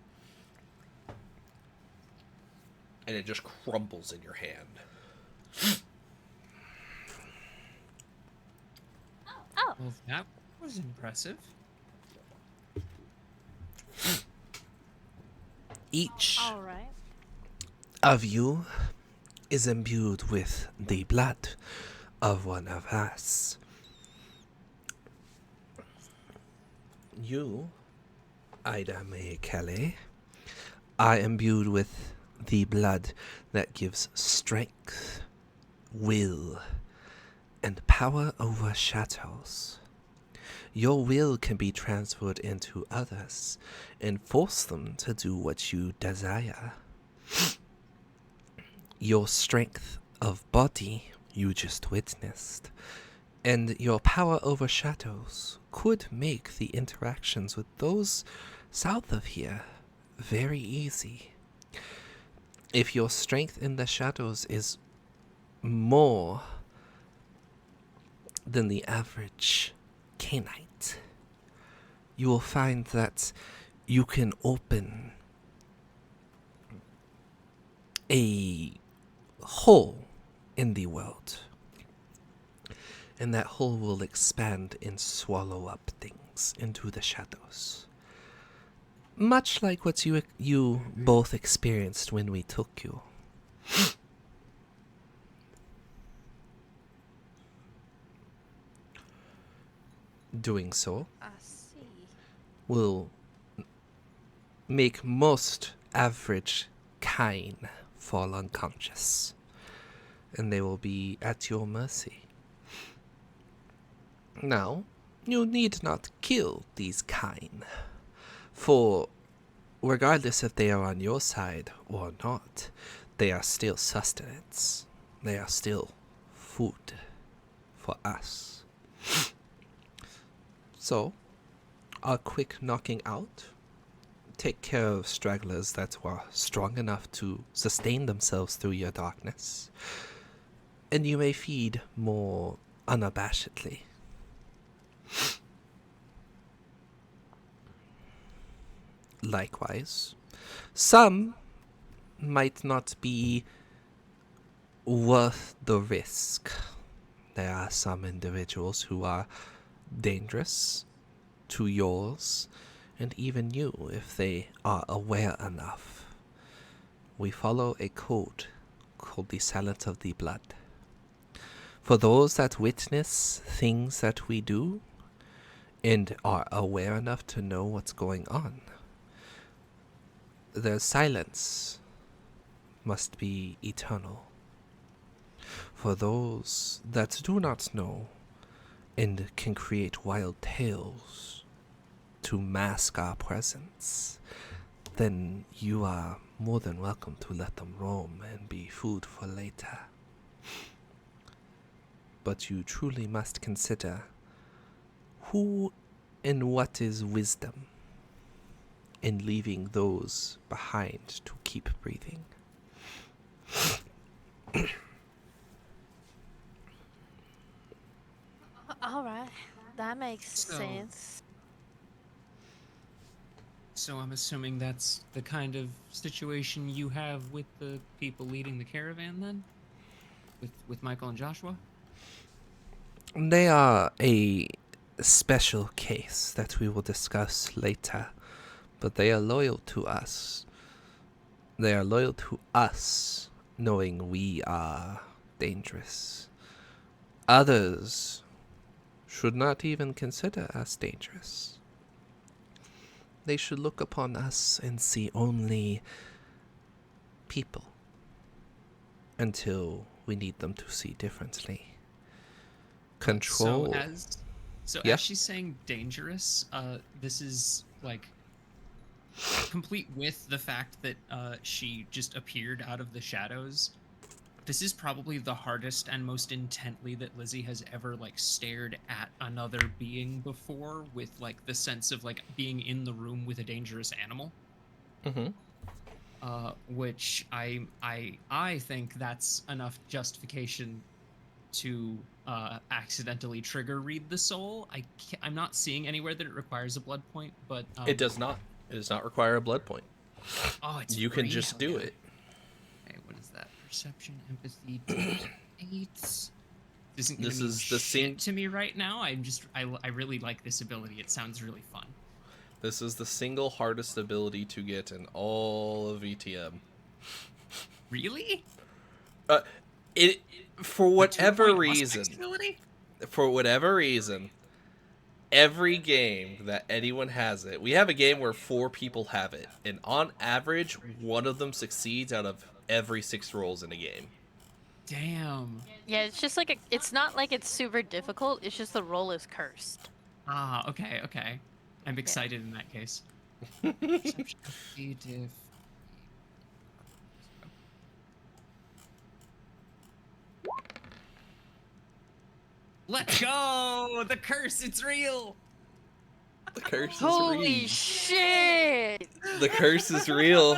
And it just crumbles in your hand. Oh. Well, that was impressive. Each Alright. of you is imbued with the blood of one of us. You, Ida Mae Kelly, are imbued with the blood that gives strength, will, and power over shadows. Your will can be transferred into others and force them to do what you desire. Your strength of body you just witnessed, and your power over shadows could make the interactions with those south of here very easy. If your strength in the shadows is more than the average Canite, you will find that you can open a hole in the world, and that hole will expand and swallow up things into the shadows. Much like what you both experienced when we took you. Doing so I see. will make most average kine fall unconscious, and they will be at your mercy. Now, you need not kill these kine, for regardless if they are on your side or not, they are still sustenance. They are still food for us. So, a quick knocking out. Take care of stragglers that were strong enough to sustain themselves through your darkness. And you may feed more unabashedly. Likewise, some might not be worth the risk. There are some individuals who are dangerous to yours, and even you if they are aware enough. We follow a code called the Silence of the Blood. For those that witness things that we do and are aware enough to know what's going on, their silence must be eternal. For those that do not know and can create wild tales to mask our presence, then you are more than welcome to let them roam and be food for later. But you truly must consider who and what is wisdom in leaving those behind to keep breathing. All right, that makes So- sense. So I'm assuming that's the kind of situation you have with the people leading the caravan, then, with Michael and Joshua. They are a special case that we will discuss later, but they are loyal to us. They are loyal to us, knowing we are dangerous. Others should not even consider us dangerous. They should look upon us and see only people until we need them to see differently. Control. So Yeah. as she's saying dangerous, this is like complete with the fact that she just appeared out of the shadows. This is probably the hardest and most intently that Lizzie has ever like stared at another being before, with like the sense of like being in the room with a dangerous animal. Mm-hmm. Which I think that's enough justification to accidentally trigger read the soul. I'm not seeing anywhere that it requires a blood point, but It does not. It does not require a blood point. Oh, it's You can free? just Hell do yeah. it. Okay, what is that? Perception, empathy, 8. Isn't gonna This mean is the shit to me right now. I really like this ability. It sounds really fun. This is the single hardest ability to get in all of VtM. Really? It for The whatever 2-point reason. Auspex ability? For whatever reason, every game that anyone has it, we have a game where 4 people have it, and on average, one of them succeeds out of every 6 rolls in a game. Yeah, Damn. it's just like it's not like it's super difficult. It's just the roll is cursed. Ah, okay. I'm excited in that case. Perception, empathy, diff. Let's go! The curse, it's real! The curse is Holy real. shit! The curse is real.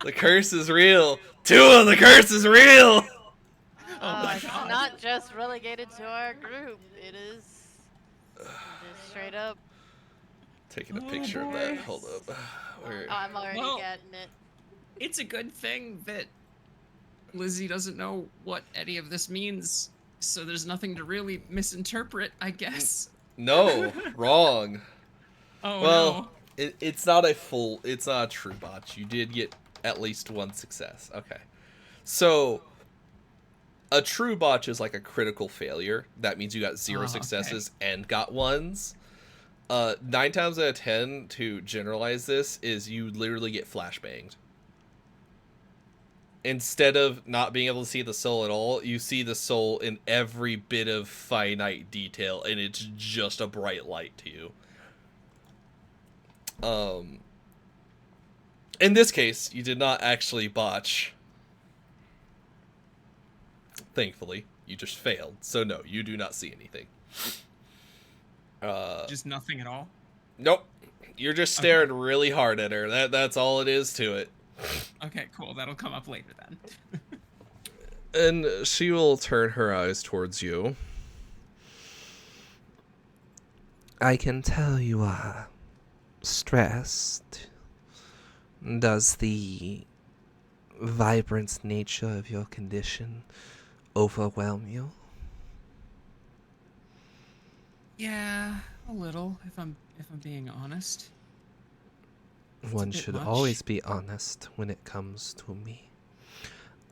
The curse is real. Tua, the curse is real. Oh my It's god. not just relegated to our group. It is just straight up. Taking a Oh, picture of boy. that. Hold up. Where? I'm already Well- getting it. It's a good thing that Lizzie doesn't know what any of this means, so there's nothing to really misinterpret, I guess. No, wrong. Oh Well, it's not a true botch. You did get at least 1 success. Okay. So, a true botch is like a critical failure. That means you got 0 okay. successes and got 1s. 9 times out of 10, to generalize this, is you literally get flashbanged. Instead of not being able to see the soul at all, you see the soul in every bit of finite detail, and it's just a bright light to you. In this case, you did not actually botch. Thankfully, you just failed. So no, you do not see anything. Just nothing at all? Nope. You're just staring really hard at her. That's all it is to it. Okay, cool. That'll come up later then. And she will turn her eyes towards you. I can tell you are stressed. Does the vibrant nature of your condition overwhelm you? Yeah, a little, if I'm being honest. One bit should much. always be honest when it comes to me,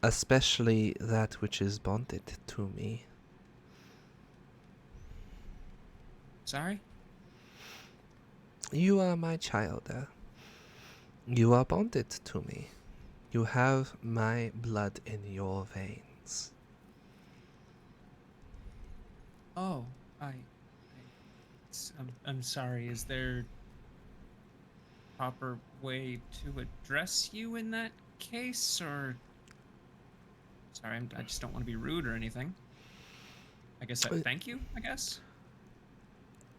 especially that which is bonded to me. Sorry? You are my child. You are bonded to me. You have my blood in your veins. I'm sorry. Is there proper way to address you in that case, or sorry, I just don't want to be rude or anything. I guess thank you, I guess.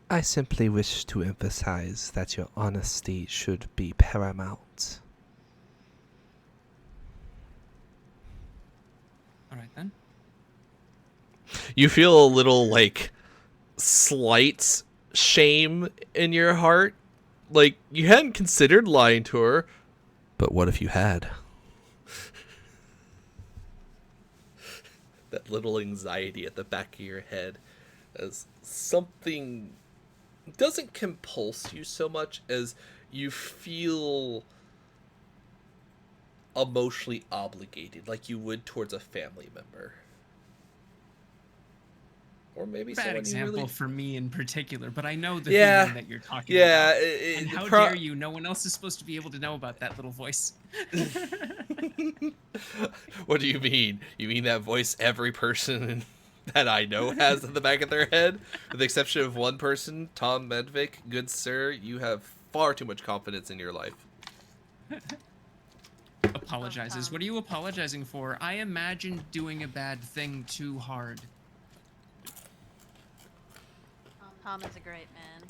I simply wish to emphasize that your honesty should be paramount. All right then. You feel a little, like, slight shame in your heart. Like, you hadn't considered lying to her, but what if you had? That little anxiety at the back of your head as something doesn't compulse you so much as you feel emotionally obligated, like you would towards a family member. Or maybe Bad someone example you really... for me in particular, but I know the Yeah. feeling that you're talking about. And how dare you? No one else is supposed to be able to know about that little voice. What do you mean? You mean that voice every person that I know has in the back of their head? With the exception of one person, Tom Medvick. Good sir, you have far too much confidence in your life. Apologizes. What are you apologizing for? I imagined doing a bad thing too hard. Tom is a great man.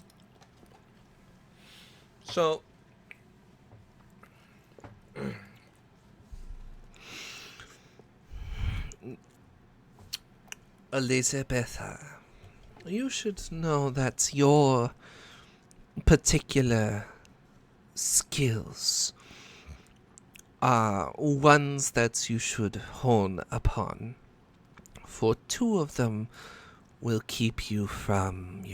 So, Elizabeth, you should know that your particular skills are ones that you should hone upon. For two of them will keep you from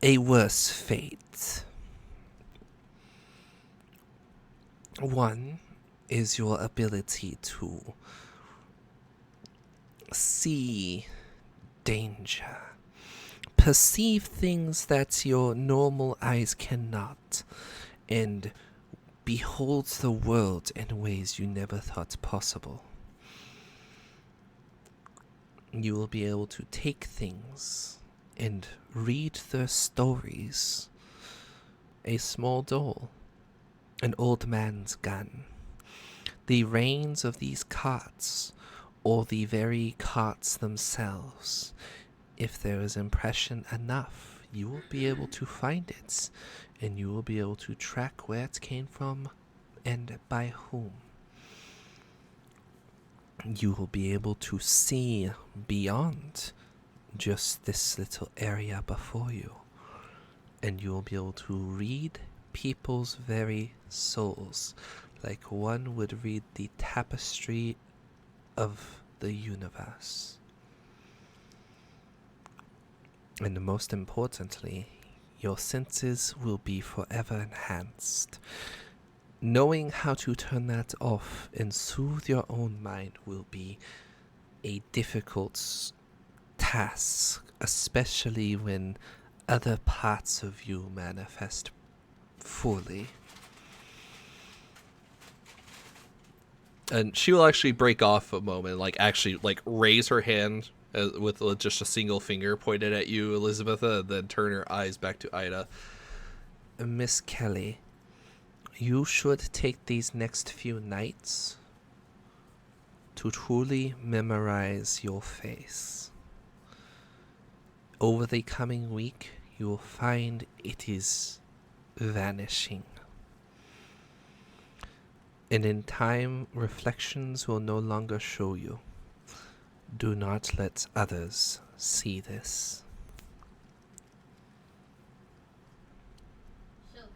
a worse fate. One is your ability to see danger, perceive things that your normal eyes cannot, and behold the world in ways you never thought possible. You will be able to take things and read their stories. A small doll, an old man's gun, the reins of these carts, or the very carts themselves. If there is impression enough, you will be able to find it, and you will be able to track where it came from and by whom. You will be able to see beyond just this little area before you, and you will be able to read people's very souls like one would read the tapestry of the universe. And most importantly, your senses will be forever enhanced. Knowing how to turn that off and soothe your own mind will be a difficult task, especially when other parts of you manifest fully. and she will actually break off a moment, like actually like raise her hand with just a single finger pointed at you, Elizabeth, then turn her eyes back to Ida. Miss Kelly, you should take these next few nights to truly memorize your face. Over the coming week, you will find it is vanishing. And in time, reflections will no longer show you. Do not let others see this.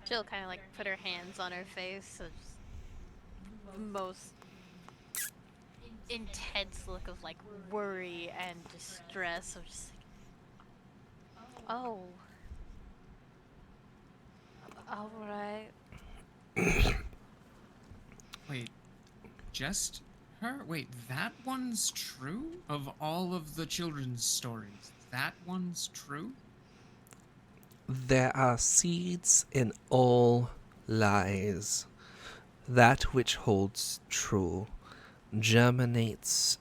She'll kind of like put her hands on her face, so just the most intense look of like worry and distress. So just like, oh, all right. Wait, just her? Wait, that one's true? Of all of the children's stories, that one's true? There are seeds in all lies. That which holds true germinates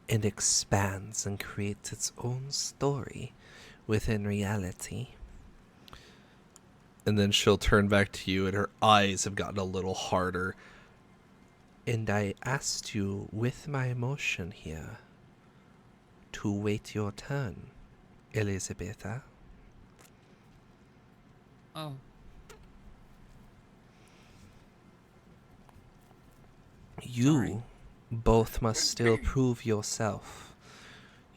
and expands and creates its own story within reality. And then she'll turn back to you, and her eyes have gotten a little harder. And I asked you with my emotion here to wait your turn, Elizabetha. Oh. You Sorry. both must still prove yourself.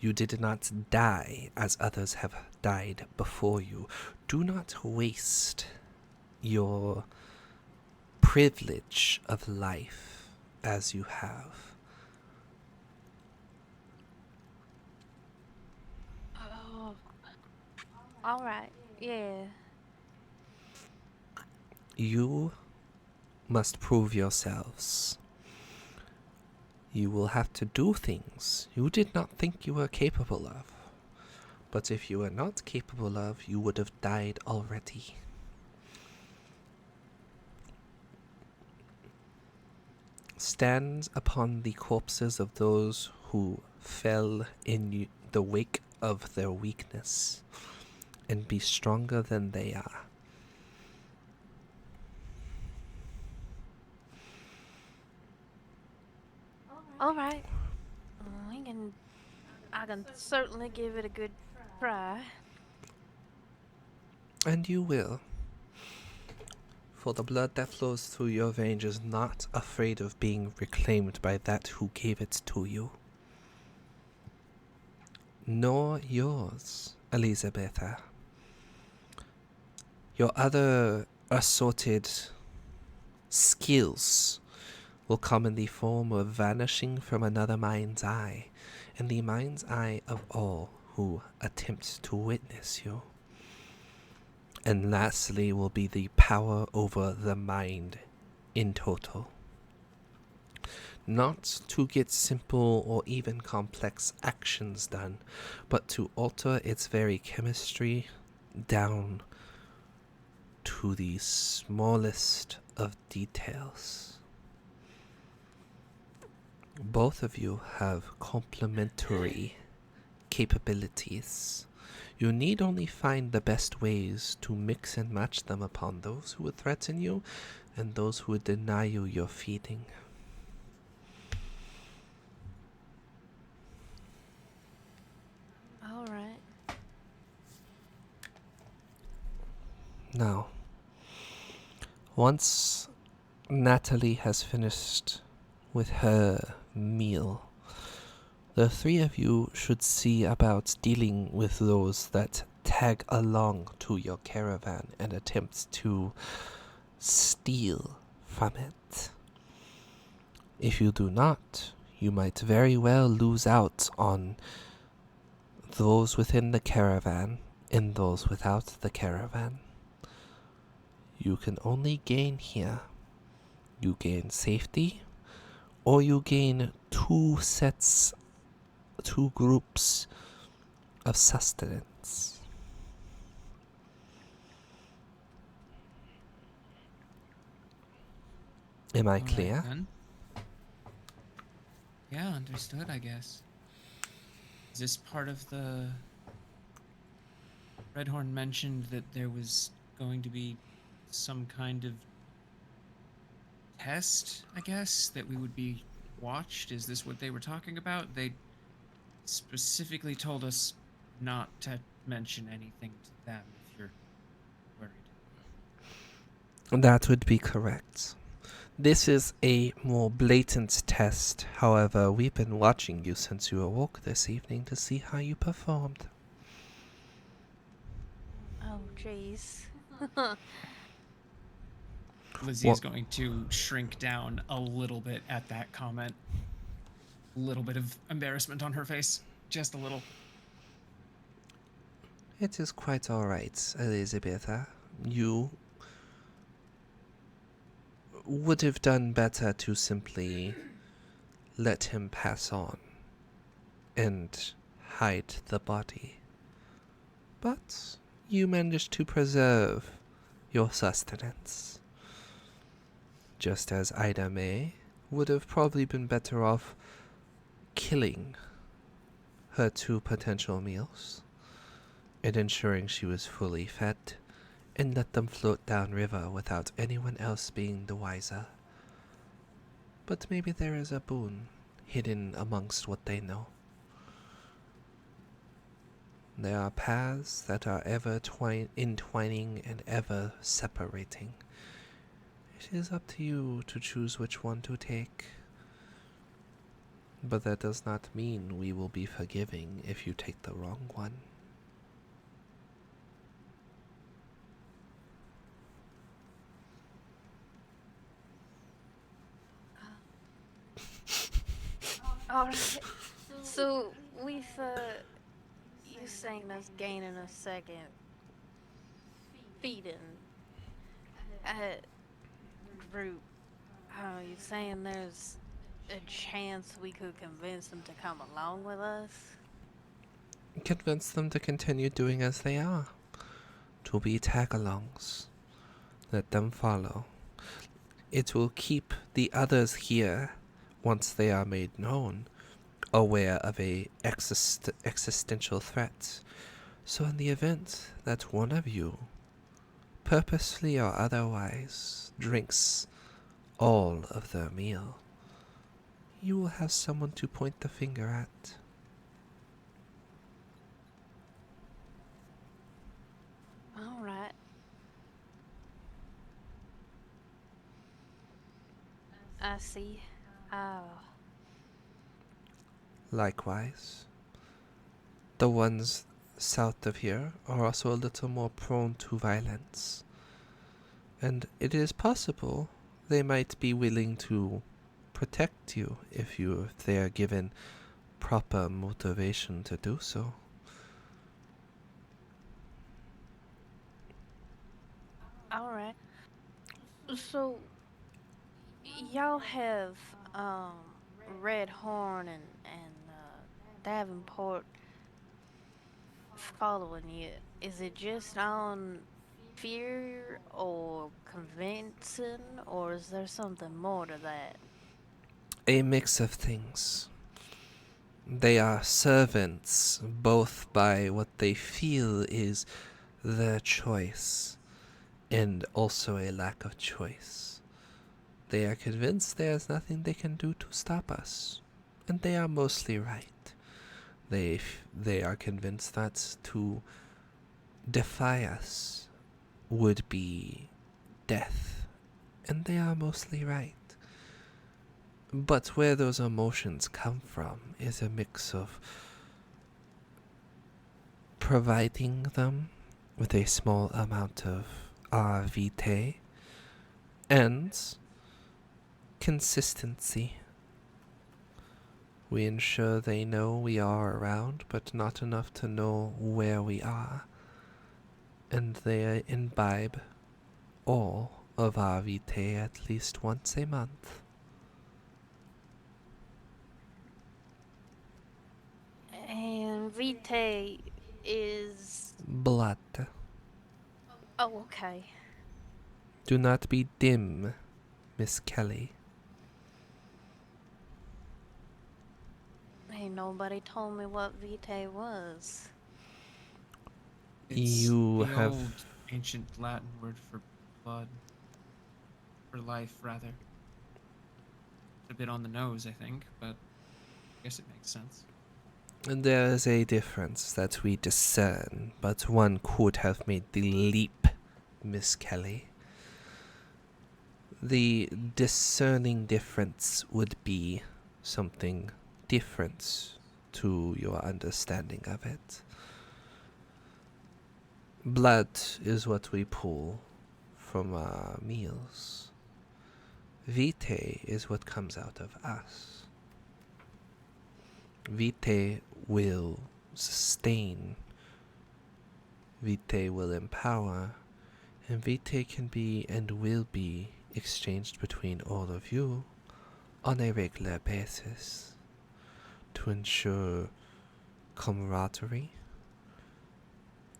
You did not die as others have died before you. Do not waste your privilege of life as you have. Oh. All right. Yeah. You must prove yourselves. You will have to do things you did not think you were capable of. But if you were not capable of, you would have died already. Stand upon the corpses of those who fell in the wake of their weakness, and be stronger than they are. All right. I can certainly give it a good try. And you will. For the blood that flows through your veins is not afraid of being reclaimed by that who gave it to you. Nor yours, Elizabetha. Your other assorted skills will come in the form of vanishing from another mind's eye, and the mind's eye of all who attempt to witness you. And lastly will be the power over the mind in total. Not to get simple or even complex actions done, but to alter its very chemistry down to the smallest of details. Both of you have complementary capabilities. You need only find the best ways to mix and match them upon those who would threaten you and those who would deny you your feeding. All right. Now, once Natalie has finished with her meal, the three of you should see about dealing with those that tag along to your caravan and attempt to steal from it. If you do not, you might very well lose out on those within the caravan and those without the caravan. You can only gain here. You gain safety, or you gain two groups of sustenance. Am I All right, clear? then. Yeah, understood, I guess. Is this part of the... Redhorn mentioned that there was going to be some kind of test, I guess, that we would be watched. Is this what they were talking about? They specifically told us not to mention anything to them if you're worried. That would be correct. This is a more blatant test. However, we've been watching you since you awoke this evening to see how you performed. Oh, jeez. Lizzie is going to shrink down a little bit at that comment. A little bit of embarrassment on her face. Just a little. It is quite alright, Elizabetha. You would have done better to simply let him pass on and hide the body. But you managed to preserve your sustenance. Just as Ida May would have probably been better off killing her two potential meals and ensuring she was fully fed, and let them float downriver without anyone else being the wiser. But maybe there is a boon hidden amongst what they know. There are paths that are ever entwining and ever separating. It is up to you to choose which one to take. But that does not mean we will be forgiving if you take the wrong one. Alright. So, with, you saying us gaining a second feeding group, you saying there's a chance we could convince them to come along with us? Convince them to continue doing as they are. To be tag-alongs. Let them follow. It will keep the others here, once they are made known, aware of a existential threat. So in the event that one of you, purposely or otherwise, drinks all of their meal, you will have someone to point the finger at. Alright. I see. Likewise, the ones south of here are also a little more prone to violence, and it is possible they might be willing to protect you if they are given proper motivation to do so. Alright. So, y'all have, Red Horn and Davenport following you. Is it just on fear or convincing, or is there something more to that? A mix of things. They are servants, both by what they feel is their choice, and also a lack of choice. They are convinced there is nothing they can do to stop us, and they are mostly right. They are convinced that to defy us would be death, and they are mostly right. But where those emotions come from is a mix of providing them with a small amount of VtM and consistency. We ensure they know we are around, but not enough to know where we are, and they imbibe all of our VtM at least once a month. And Vitae is... Blood. Oh, okay. Do not be dim, Miss Kelly. Ain't nobody told me what Vitae was. It's You the have... old ancient Latin word for blood. For life, rather. It's a bit on the nose, I think, but I guess it makes sense. There is a difference that we discern, but one could have made the leap, Miss Kelly. The discerning difference would be something different to your understanding of it. Blood is what we pull from our meals. Vitae is what comes out of us. Vitae will sustain. Vitae will empower. And Vitae can be and will be exchanged between all of you on a regular basis to ensure camaraderie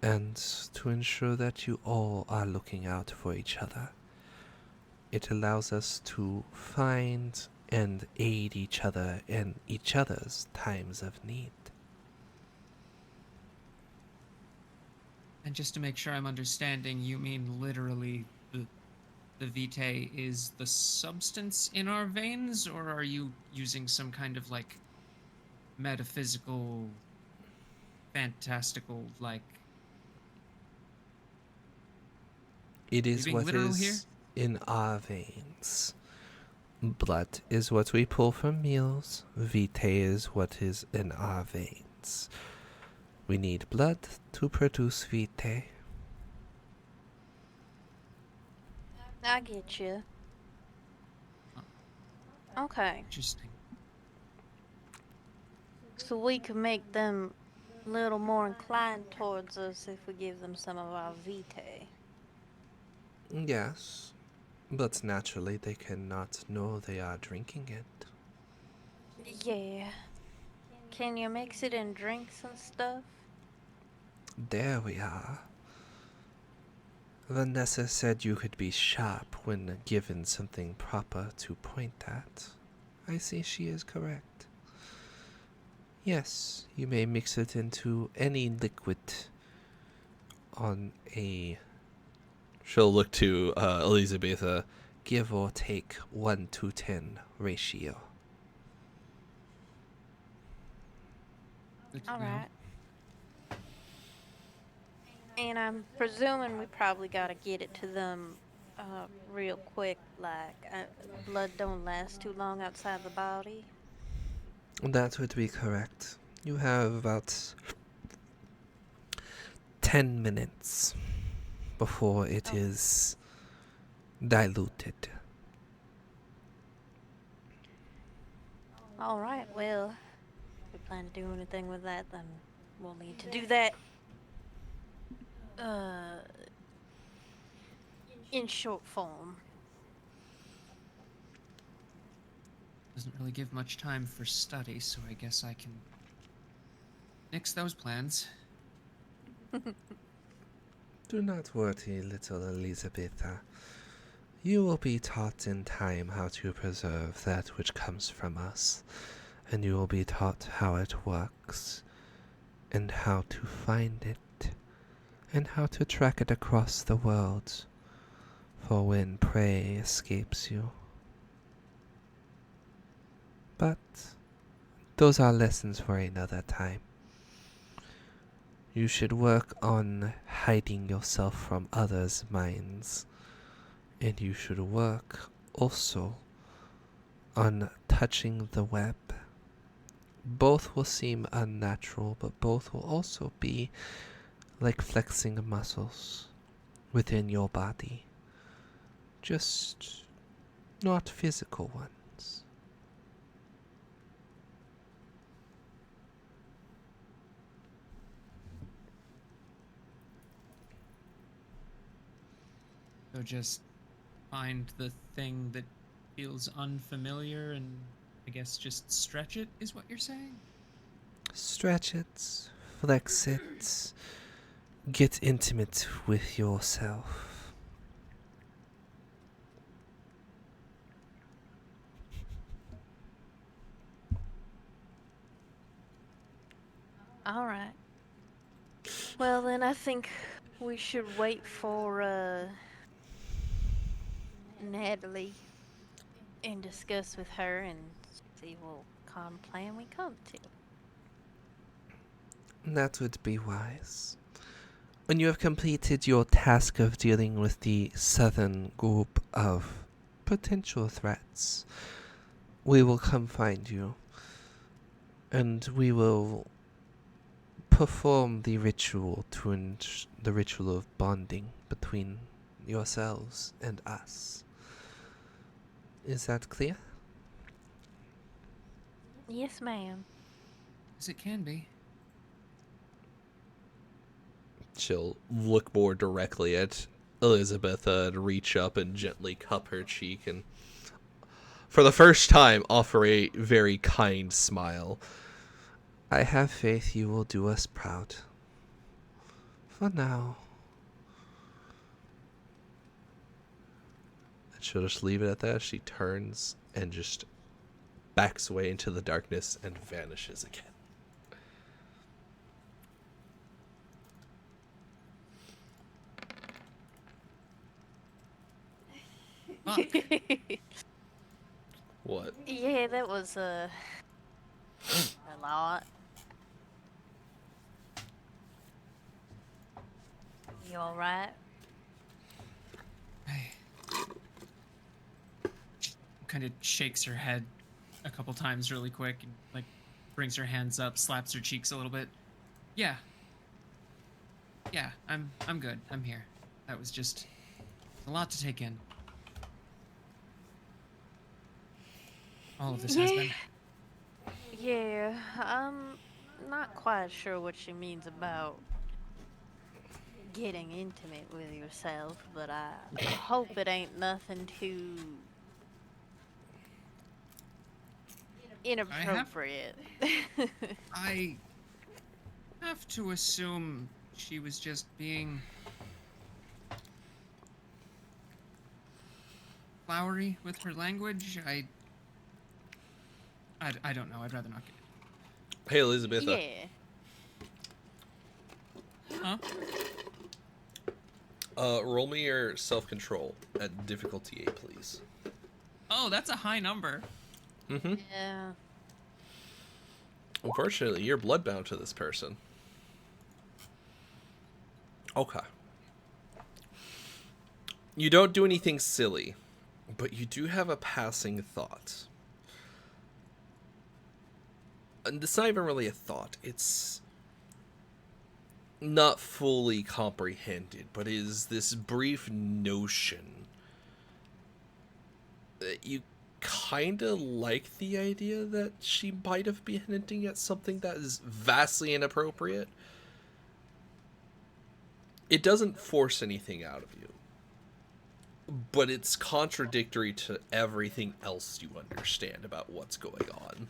and to ensure that you all are looking out for each other. It allows us to find and aid each other in each other's times of need. And just to make sure I'm understanding, you mean literally the vitae is the substance in our veins, or are you using some kind of like metaphysical, fantastical, like? It Are you is being what literal here? is in our veins. Blood is what we pull from meals. Vitae is what is in our veins. We need blood to produce vitae. I get you. Okay, Interesting. so we can make them a little more inclined towards us if we give them some of our vitae. Yes, but naturally they cannot know they are drinking it. Yeah. Can you mix it in drinks and stuff? There we are. Vanessa said you could be sharp when given something proper to point at. I see she is correct. Yes, you may mix it into any liquid on a She'll look to Elizabetha. give or take 1 to 10 ratio. Good to All know. right. And I'm presuming we probably gotta get it to them real quick. Like, blood don't last too long outside the body. That would be correct. You have about 10 minutes before it Oh. is diluted. All right. Well, if we plan to do anything with that, then we'll need to do that. In short form. Doesn't really give much time for study, so I guess I can nix those plans. Do not worry, little Elizabetha. You will be taught in time how to preserve that which comes from us, and you will be taught how it works, and how to find it, and how to track it across the world, for when prey escapes you. But those are lessons for another time. You should work on hiding yourself from others' minds, and you should work also on touching the web. Both will seem unnatural, but both will also be like flexing muscles within your body. Just not physical ones. So just find the thing that feels unfamiliar and I guess just stretch it, is what you're saying? Stretch it, flex it, get intimate with yourself. All right. Well, then I think we should wait for Natalie and discuss with her and see what kind of plan we come to. That would be wise. When you have completed your task of dealing with the southern group of potential threats, we will come find you, and we will perform the ritual the ritual of bonding between yourselves and us. Is that clear? Yes, ma'am. As it can be. She'll look more directly at Elizabetha and reach up and gently cup her cheek and, for the first time, offer a very kind smile. I have faith you will do us proud. For now. And she'll just leave it at that. She turns and just backs away into the darkness and vanishes again. Fuck. What? Yeah, that was a lot. You alright? Kind of shakes her head a couple times really quick and like brings her hands up, slaps her cheeks a little bit. Yeah. Yeah, I'm good. I'm here. That was just a lot to take in. All of this has been. Yeah, I'm not quite sure what she means about getting intimate with yourself, but I hope it ain't nothing too inappropriate. I have to assume she was just being flowery with her language. I don't know. I'd rather not get it. Hey, Elizabeth. Yeah. Huh? Roll me your self-control at difficulty 8, please. Oh, that's a high number. Mm-hmm. Yeah. Unfortunately, you're bloodbound to this person. Okay. You don't do anything silly, but you do have a passing thought. And it's not even really a thought. It's not fully comprehended, but is this brief notion that you kind of like the idea that she might have been hinting at something that is vastly inappropriate. It doesn't force anything out of you, but it's contradictory to everything else you understand about what's going on.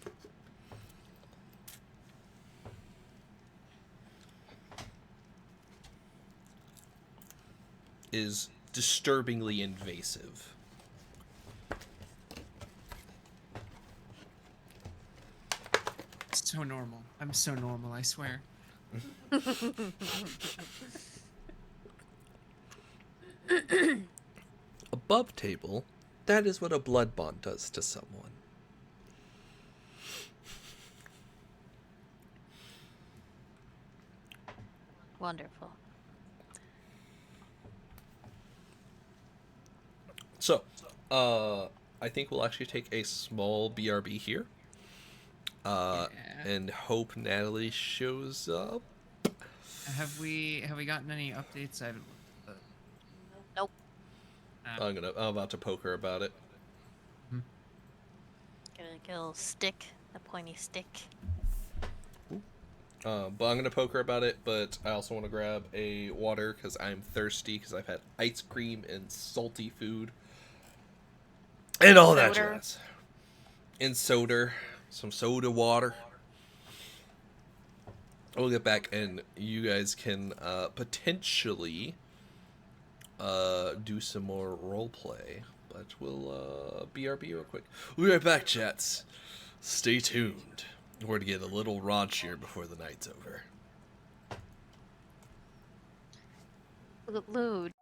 Is disturbingly invasive. So normal. I'm so normal, I swear. Above table, that is what a blood bond does to someone. Wonderful. So, I think we'll actually take a small BRB here. Yeah. And hope Natalie shows up. Have we gotten any updates? I haven't. Nope. I'm about to poke her about it. Get a little stick, a pointy stick. But I'm gonna poke her about it. But I also want to grab a water because I'm thirsty because I've had ice cream and salty food and all that Soda. jazz. And soda, some soda water. We'll get back and you guys can potentially do some more role play. But we'll BRB real quick. We'll be right back, chats. Stay tuned. We're to get a little raunchier before the night's over. Lewd.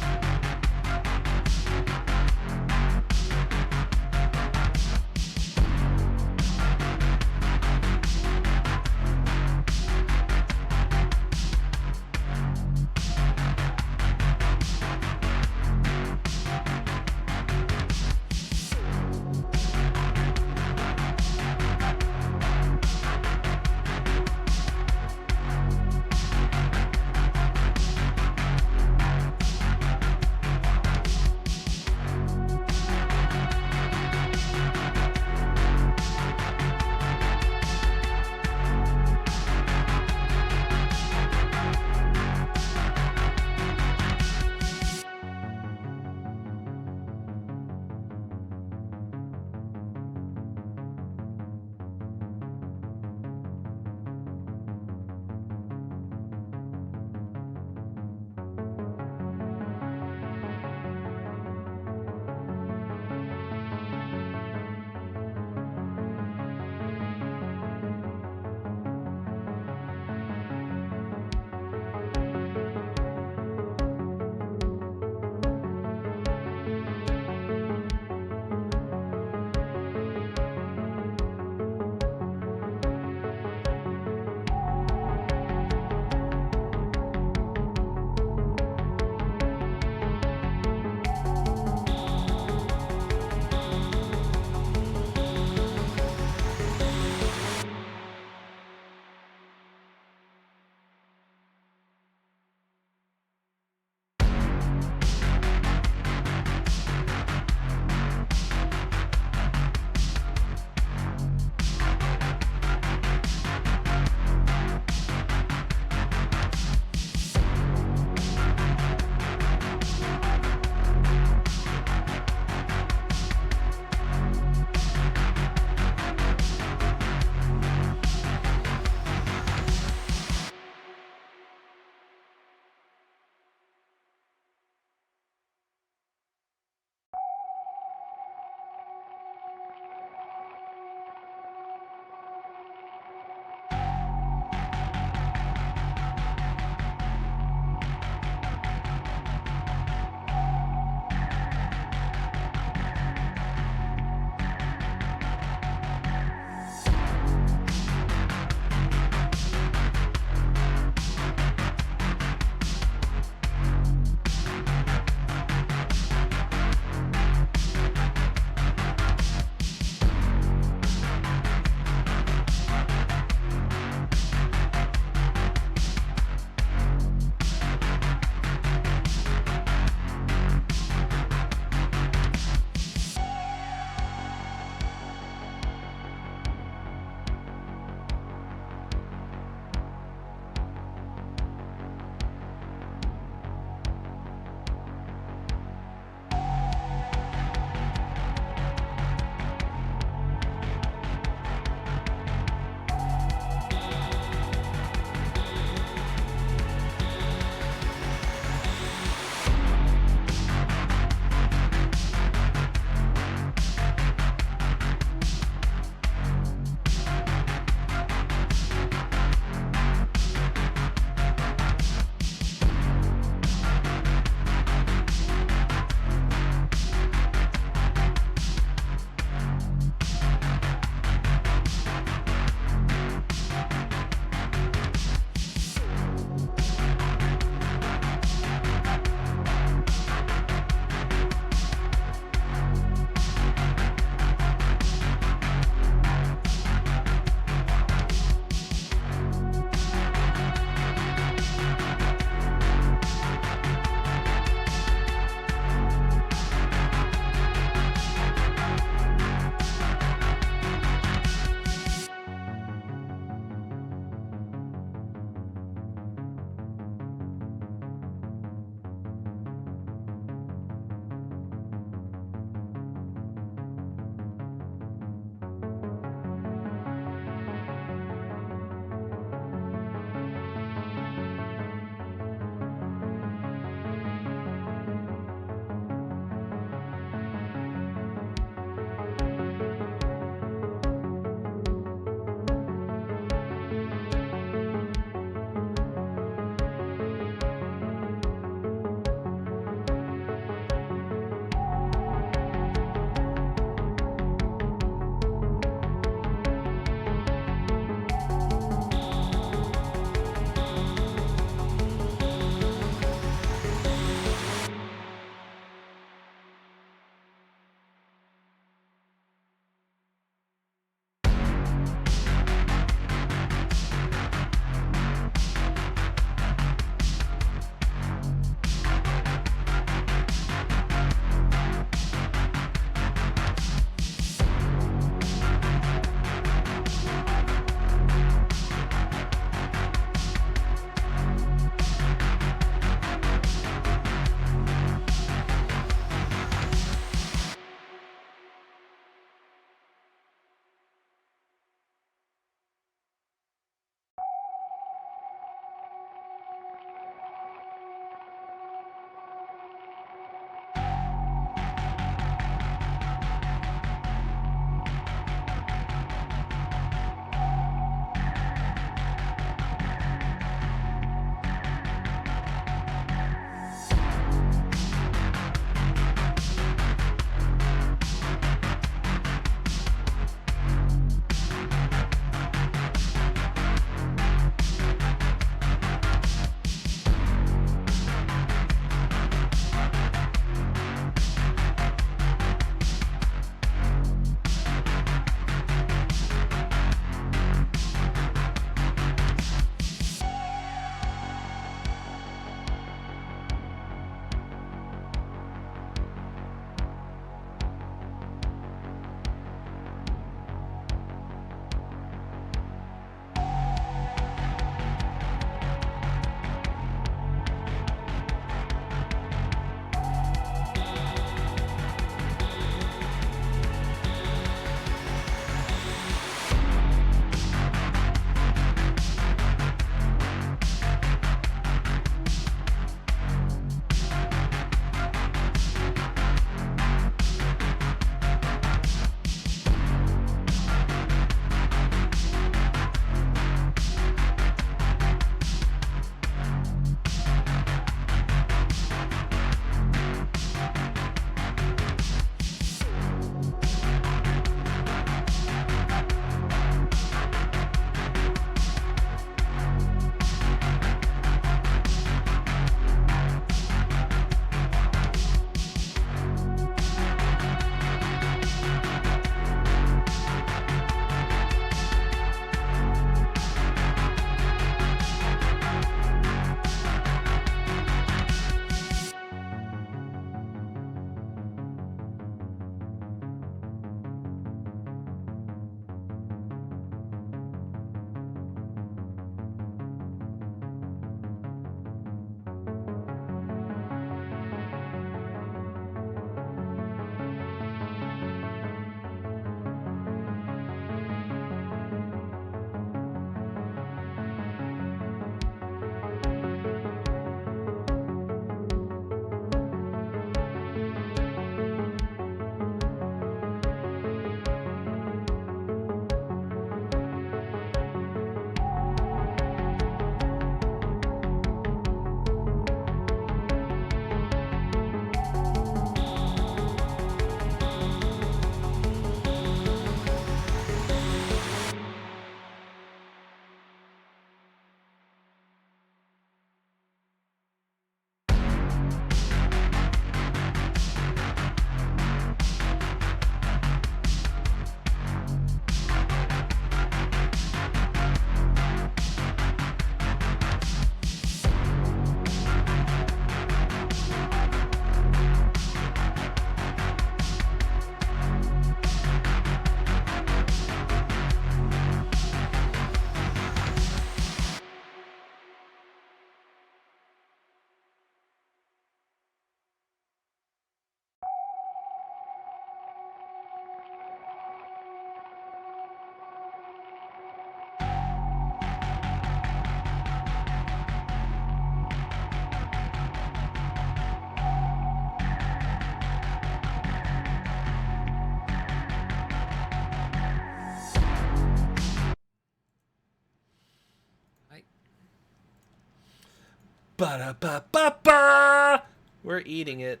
Ba-da-ba-ba-ba! We're eating it.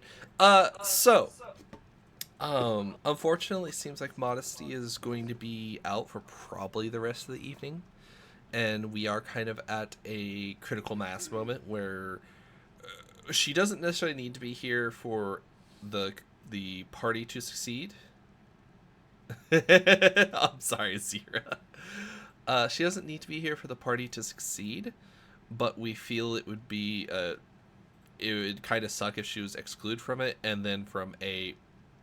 Unfortunately, it seems like Modesty is going to be out for probably the rest of the evening. And we are kind of at a critical mass moment where she doesn't necessarily need to be here for the party to succeed. I'm sorry, Zira. She doesn't need to be here for the party to succeed, but we feel it would be it would kind of suck if she was excluded from it, and then from a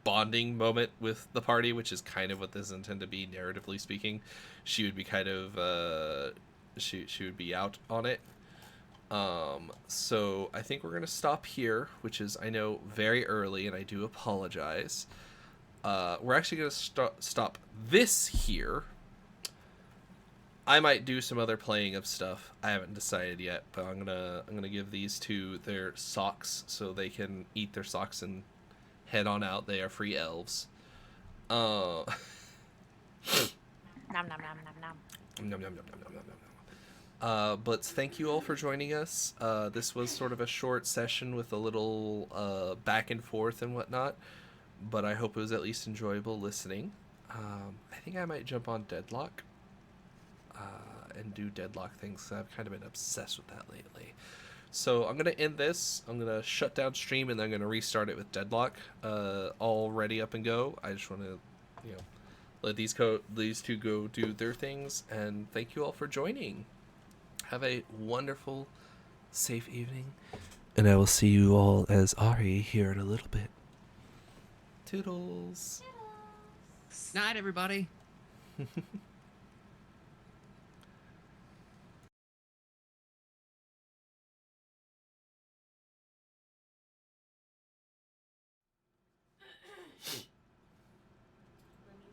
bonding moment with the party, which is kind of what this is intended to be, narratively speaking, she would be kind of she would be out on it. So I think we're gonna stop here, which is, I know, very early, and I do apologize. We're actually gonna stop this here. I might do some other playing of stuff. I haven't decided yet, but I'm gonna give these two their socks so they can eat their socks and head on out. They are free elves. Nom nom nom nom nom. Nom, nom, nom, nom, nom, nom, nom. But thank you all for joining us. This was sort of a short session with a little back and forth and whatnot, but I hope it was at least enjoyable listening. I think I might jump on Deadlock and do Deadlock things. I've kind of been obsessed with that lately. So I'm going to end this. I'm going to shut down stream, and then I'm going to restart it with Deadlock all ready up and go. I just want to, let these two go do their things, and thank you all for joining. Have a wonderful, safe evening, and I will see you all as Ari here in a little bit. Toodles. Night, everybody.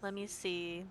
Let me see.